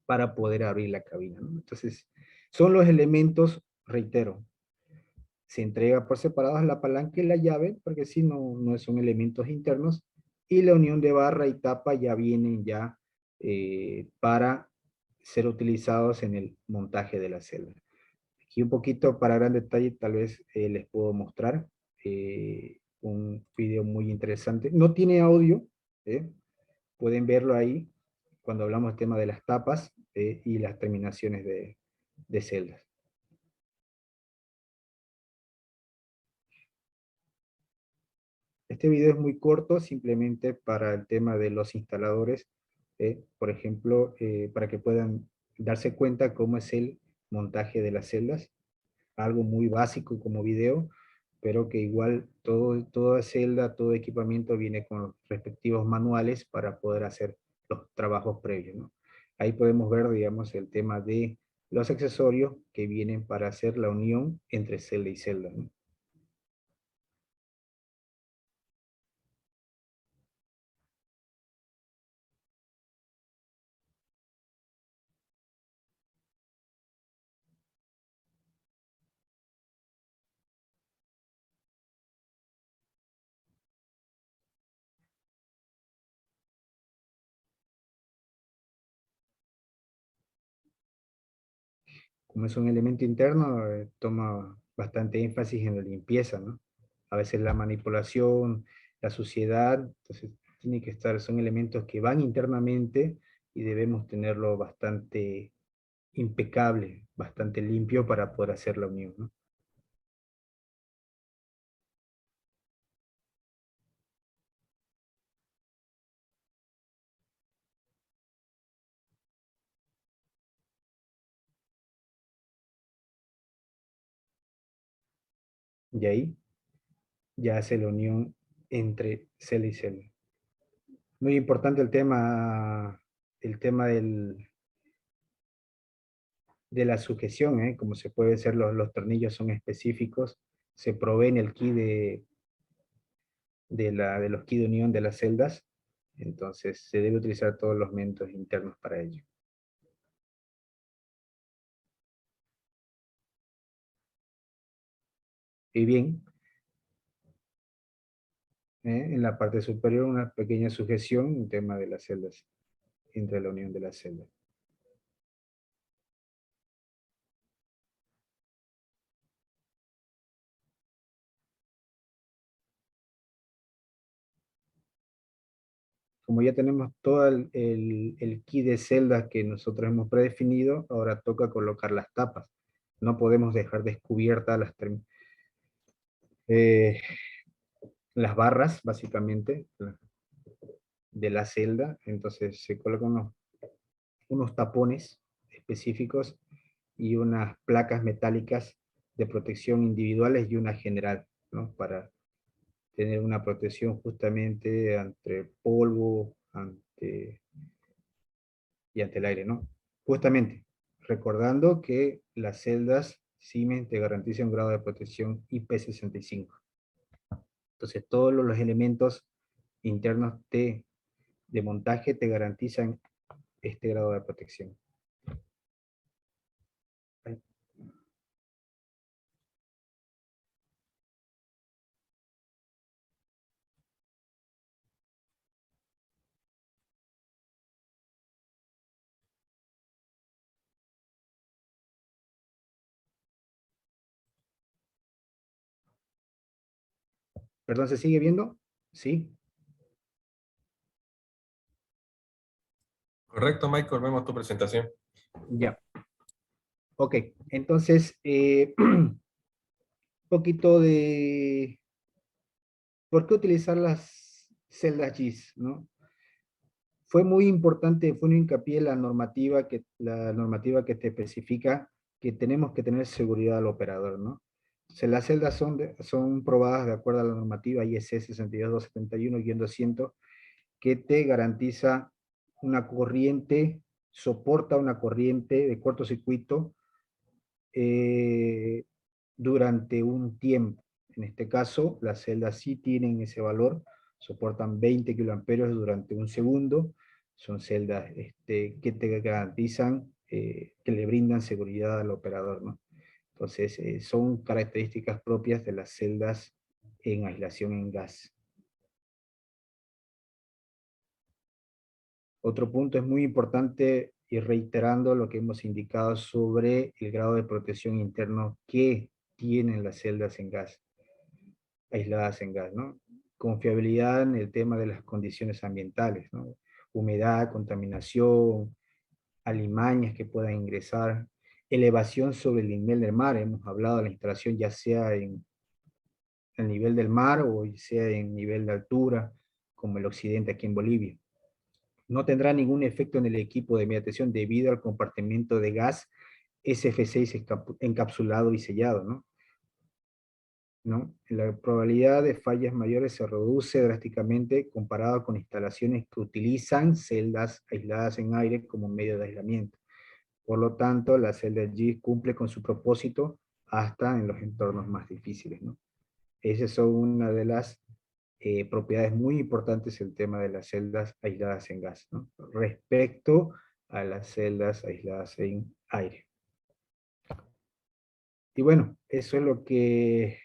para poder abrir la cabina, ¿no? Entonces, son los elementos, reitero, se entrega por separados la palanca y la llave, porque si no son elementos internos, y la unión de barra y tapa ya vienen ya para ser utilizados en el montaje de la celda. Aquí un poquito para gran detalle, tal vez les puedo mostrar un video muy interesante. No tiene audio, pueden verlo ahí cuando hablamos del tema de las tapas y las terminaciones de celdas. Este video es muy corto, simplemente para el tema de los instaladores, por ejemplo, para que puedan darse cuenta cómo es el montaje de las celdas, algo muy básico como video, pero que igual toda celda, todo equipamiento viene con los respectivos manuales para poder hacer los trabajos previos, ¿no? Ahí podemos ver, digamos, el tema de los accesorios que vienen para hacer la unión entre celda y celda, ¿no? Como es un elemento interno, toma bastante énfasis en la limpieza, ¿no? A veces la manipulación, la suciedad, entonces tiene que estar, son elementos que van internamente y debemos tenerlo bastante impecable, bastante limpio para poder hacer la unión, ¿no? Y ahí ya hace la unión entre celda y celda. Muy importante el tema de la sujeción, ¿eh? Como se puede ver, los tornillos son específicos, se provee en el kit de los kit de unión de las celdas, entonces se debe utilizar todos los métodos internos para ello. Y bien, en la parte superior una pequeña sujeción, un tema de las celdas, entre la unión de las celdas. Como ya tenemos todo el kit de celdas que nosotros hemos predefinido, ahora toca colocar las tapas. no podemos dejar descubiertas las barras, básicamente, de la celda. Entonces se colocan unos tapones específicos y unas placas metálicas de protección individuales y una general, ¿no? Para tener una protección justamente ante el polvo, y ante el aire, ¿no? Justamente, recordando que las celdas Siemens te garantizan un grado de protección IP65. Entonces, todos los elementos internos de montaje te garantizan este grado de protección. ¿Perdón, se sigue viendo? Sí. Correcto, Michael, vemos tu presentación. Ya. Ok, entonces, un poquito de por qué utilizar las celdas GIS, ¿no? Fue muy importante, fue un hincapié la normativa que te especifica que tenemos que tener seguridad al operador, ¿no? O sea, las celdas son probadas de acuerdo a la normativa IEC 62271-200, que te garantiza una corriente, soporta una corriente de cortocircuito durante un tiempo. En este caso, las celdas sí tienen ese valor, soportan 20 kiloamperios durante un segundo, son celdas que te garantizan, que le brindan seguridad al operador, ¿no? Entonces, son características propias de las celdas en aislación en gas. Otro punto es muy importante, y reiterando lo que hemos indicado sobre el grado de protección interno que tienen las celdas en gas, aisladas en gas, ¿no? Confiabilidad en el tema de las condiciones ambientales, ¿no? Humedad, contaminación, alimañas que puedan ingresar, elevación sobre el nivel del mar. Hemos hablado de la instalación ya sea en el nivel del mar o sea en nivel de altura, como el occidente aquí en Bolivia. No tendrá ningún efecto en el equipo de mediación debido al compartimiento de gas SF6 encapsulado y sellado, ¿no? La probabilidad de fallas mayores se reduce drásticamente comparado con instalaciones que utilizan celdas aisladas en aire como medio de aislamiento. Por lo tanto, la celda GIS cumple con su propósito hasta en los entornos más difíciles, ¿no? Esas son una de las propiedades muy importantes el tema de las celdas aisladas en gas, ¿no? Respecto a las celdas aisladas en aire. Y bueno, eso es lo que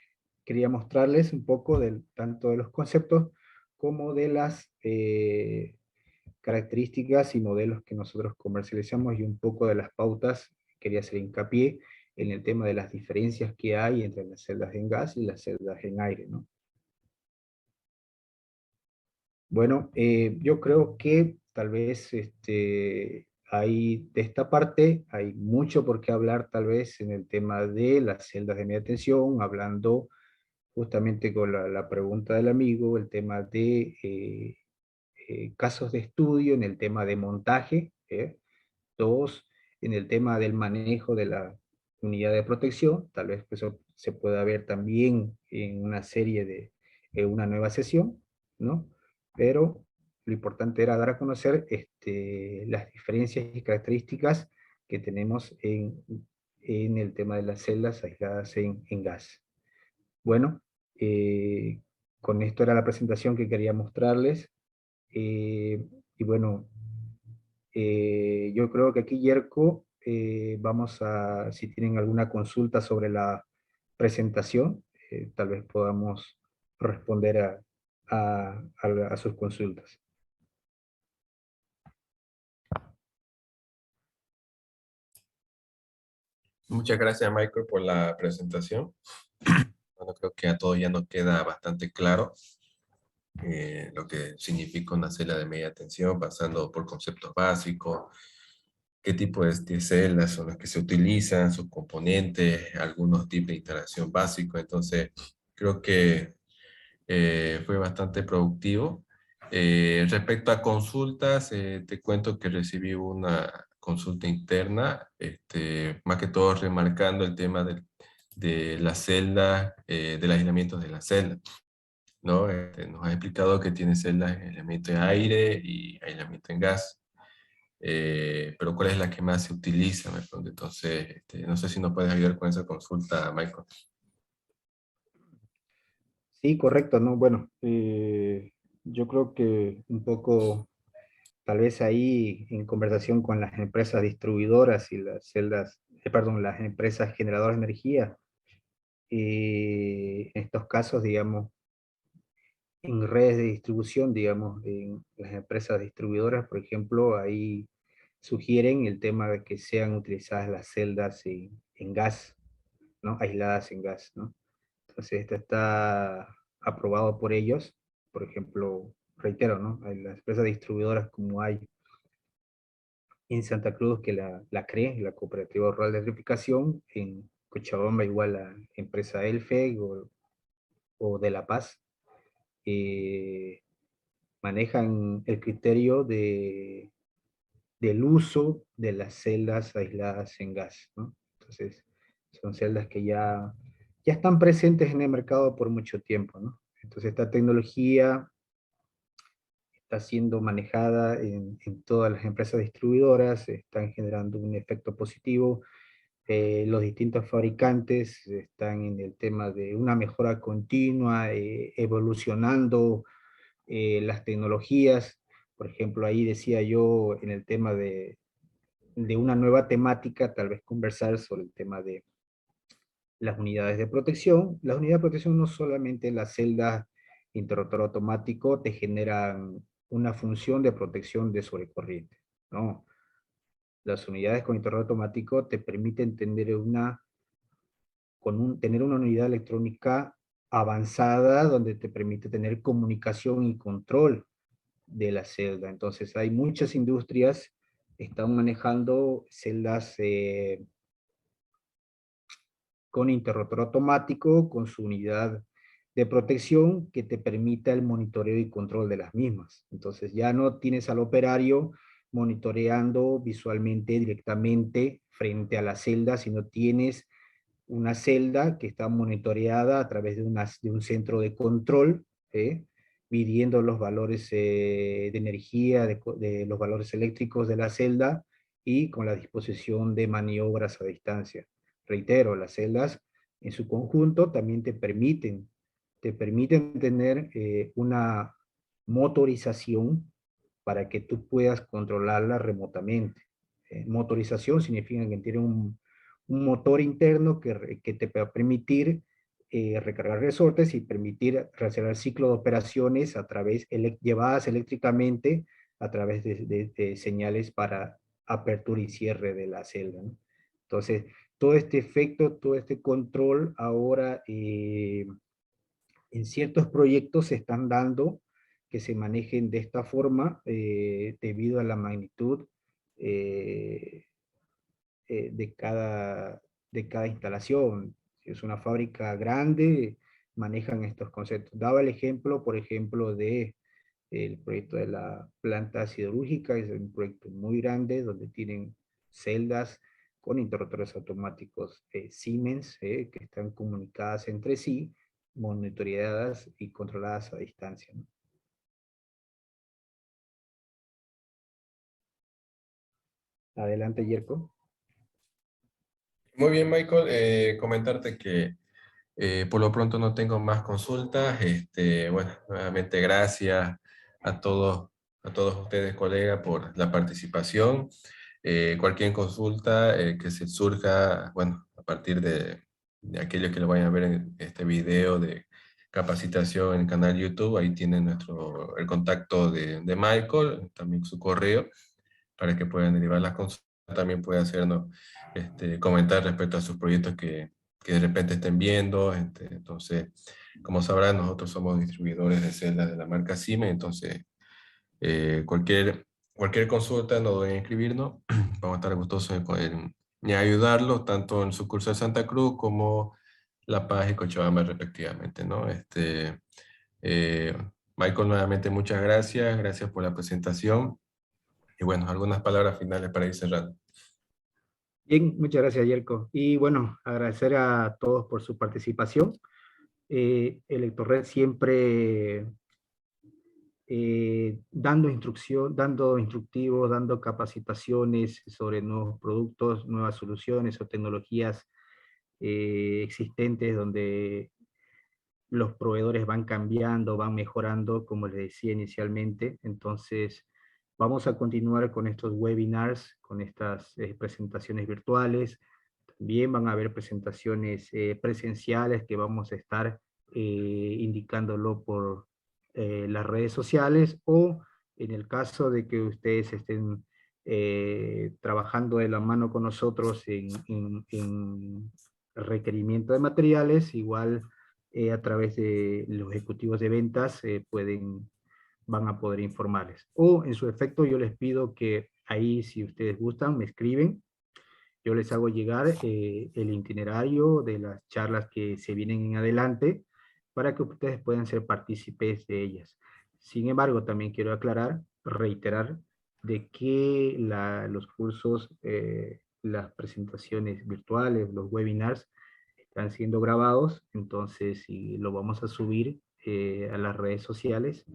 quería mostrarles un poco tanto de los conceptos como de las características y modelos que nosotros comercializamos, y un poco de las pautas. Quería hacer hincapié en el tema de las diferencias que hay entre las celdas en gas y las celdas en aire, ¿no? Bueno, yo creo que tal vez hay, de esta parte hay mucho por qué hablar tal vez en el tema de las celdas de media tensión, hablando justamente con la pregunta del amigo, el tema de casos de estudio en el tema de montaje, dos, en el tema del manejo de la unidad de protección, tal vez eso se pueda ver también en una serie en una nueva sesión, ¿no? Pero lo importante era dar a conocer las diferencias y características que tenemos en el tema de las celdas aisladas en gas. Bueno, con esto era la presentación que quería mostrarles. Y bueno, yo creo que aquí, Yerko, vamos a, si tienen alguna consulta sobre la presentación, tal vez podamos responder a sus consultas. Muchas gracias, Michael, por la presentación. Bueno, creo que a todos ya nos queda bastante claro lo que significa una celda de media tensión, pasando por conceptos básicos, qué tipo de celdas son las que se utilizan, sus componentes, algunos tipos de instalación básicos. Entonces, creo que fue bastante productivo. Respecto a consultas, te cuento que recibí una consulta interna, más que todo remarcando el tema de la celda, del aislamiento de la celda, ¿no? Nos ha explicado que tiene celdas de aislamiento de aire y aislamiento en gas. Pero ¿cuál es la que más se utiliza? Me pregunto. Entonces, no sé si nos puedes ayudar con esa consulta, Michael. Sí, correcto, ¿no? Bueno, yo creo que un poco, tal vez ahí en conversación con las empresas distribuidoras y las celdas, perdón, las empresas generadoras de energía, en estos casos, digamos, en redes de distribución, digamos, en las empresas distribuidoras, por ejemplo, ahí sugieren el tema de que sean utilizadas las celdas en gas, ¿no? Aisladas en gas, ¿no? Entonces, esto está aprobado por ellos. Por ejemplo, reitero, ¿no? Hay las empresas distribuidoras como hay en Santa Cruz, que la CRE, la Cooperativa Rural de Electrificación, en Cochabamba igual la empresa ELFEG o de La Paz, eh, manejan el criterio del uso de las celdas aisladas en gas, ¿no? Entonces, son celdas que ya están presentes en el mercado por mucho tiempo, ¿no? Entonces, esta tecnología está siendo manejada en todas las empresas distribuidoras, están generando un efecto positivo. Los distintos fabricantes están en el tema de una mejora continua, evolucionando las tecnologías. Por ejemplo, ahí decía yo en el tema de una nueva temática, tal vez conversar sobre el tema de las unidades de protección. Las unidades de protección no solamente las celdas interruptor automático te generan una función de protección de sobrecorriente, no. Las unidades con interruptor automático te permiten tener tener una unidad electrónica avanzada donde te permite tener comunicación y control de la celda. Entonces hay muchas industrias que están manejando celdas con interruptor automático, con su unidad de protección que te permita el monitoreo y control de las mismas. Entonces ya no tienes al operario monitoreando visualmente directamente frente a la celda, sino tienes una celda que está monitoreada a través de un centro de control, midiendo los valores de energía, de los valores eléctricos de la celda y con la disposición de maniobras a distancia. Reitero, las celdas en su conjunto también te permiten tener una motorización para que tú puedas controlarla remotamente. Motorización significa que tiene un motor interno que te va a permitir recargar resortes y permitir realizar el ciclo de operaciones a través, llevadas eléctricamente a través de señales para apertura y cierre de la celda, ¿no? Entonces, todo este efecto, todo este control ahora en ciertos proyectos se están dando que se manejen de esta forma debido a la magnitud eh, de cada instalación. Si es una fábrica grande, manejan estos conceptos. Daba el ejemplo, por ejemplo, de el proyecto de la planta siderúrgica, es un proyecto muy grande donde tienen celdas con interruptores automáticos Siemens que están comunicadas entre sí, monitoreadas y controladas a distancia, ¿no? Adelante, Yerko. Muy bien, Michael. Comentarte que por lo pronto no tengo más consultas. Bueno, nuevamente gracias a todos ustedes, colegas, por la participación. Cualquier consulta que se surja, bueno, a partir de aquellos que lo vayan a ver en este video de capacitación en el canal YouTube, ahí tienen el contacto de Michael, también su correo, para que puedan derivar las consultas. También puede hacernos comentar respecto a sus proyectos que de repente estén viendo. Entonces, como sabrán, nosotros somos distribuidores de celdas de la marca Siemens, entonces cualquier consulta no duden en escribirnos vamos a estar gustosos en ayudarlo, tanto en su curso de Santa Cruz como La Paz y Cochabamba respectivamente, ¿no? Michael, nuevamente muchas gracias, gracias por la presentación. Y bueno, algunas palabras finales para ir cerrando. Bien, muchas gracias, Yerko. Y bueno, agradecer a todos por su participación. Electorred siempre dando instrucción, dando instructivos, dando capacitaciones sobre nuevos productos, nuevas soluciones o tecnologías existentes donde los proveedores van cambiando, van mejorando, como les decía inicialmente. Entonces, vamos a continuar con estos webinars, con estas presentaciones virtuales. También van a haber presentaciones presenciales que vamos a estar indicándolo por las redes sociales, o en el caso de que ustedes estén trabajando de la mano con nosotros en requerimiento de materiales, igual a través de los ejecutivos de ventas van a poder informarles. O en su efecto yo les pido que ahí, si ustedes gustan, me escriben. Yo les hago llegar el itinerario de las charlas que se vienen en adelante para que ustedes puedan ser partícipes de ellas. Sin embargo, también quiero aclarar, reiterar, de que los cursos, las presentaciones virtuales, los webinars, están siendo grabados, entonces lo vamos a subir a las redes sociales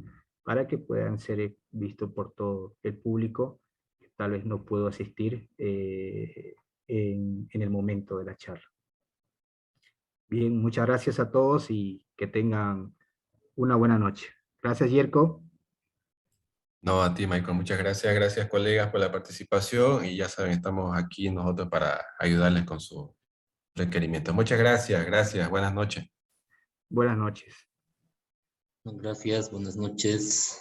para que puedan ser vistos por todo el público que tal vez no pudo asistir en el momento de la charla. Bien, muchas gracias a todos y que tengan una buena noche. Gracias, Yerko. No, a ti, Michael, muchas gracias. Gracias, colegas, por la participación. Y ya saben, estamos aquí nosotros para ayudarles con su requerimiento. Muchas gracias, gracias. Buenas noches. Buenas noches. Gracias, buenas noches.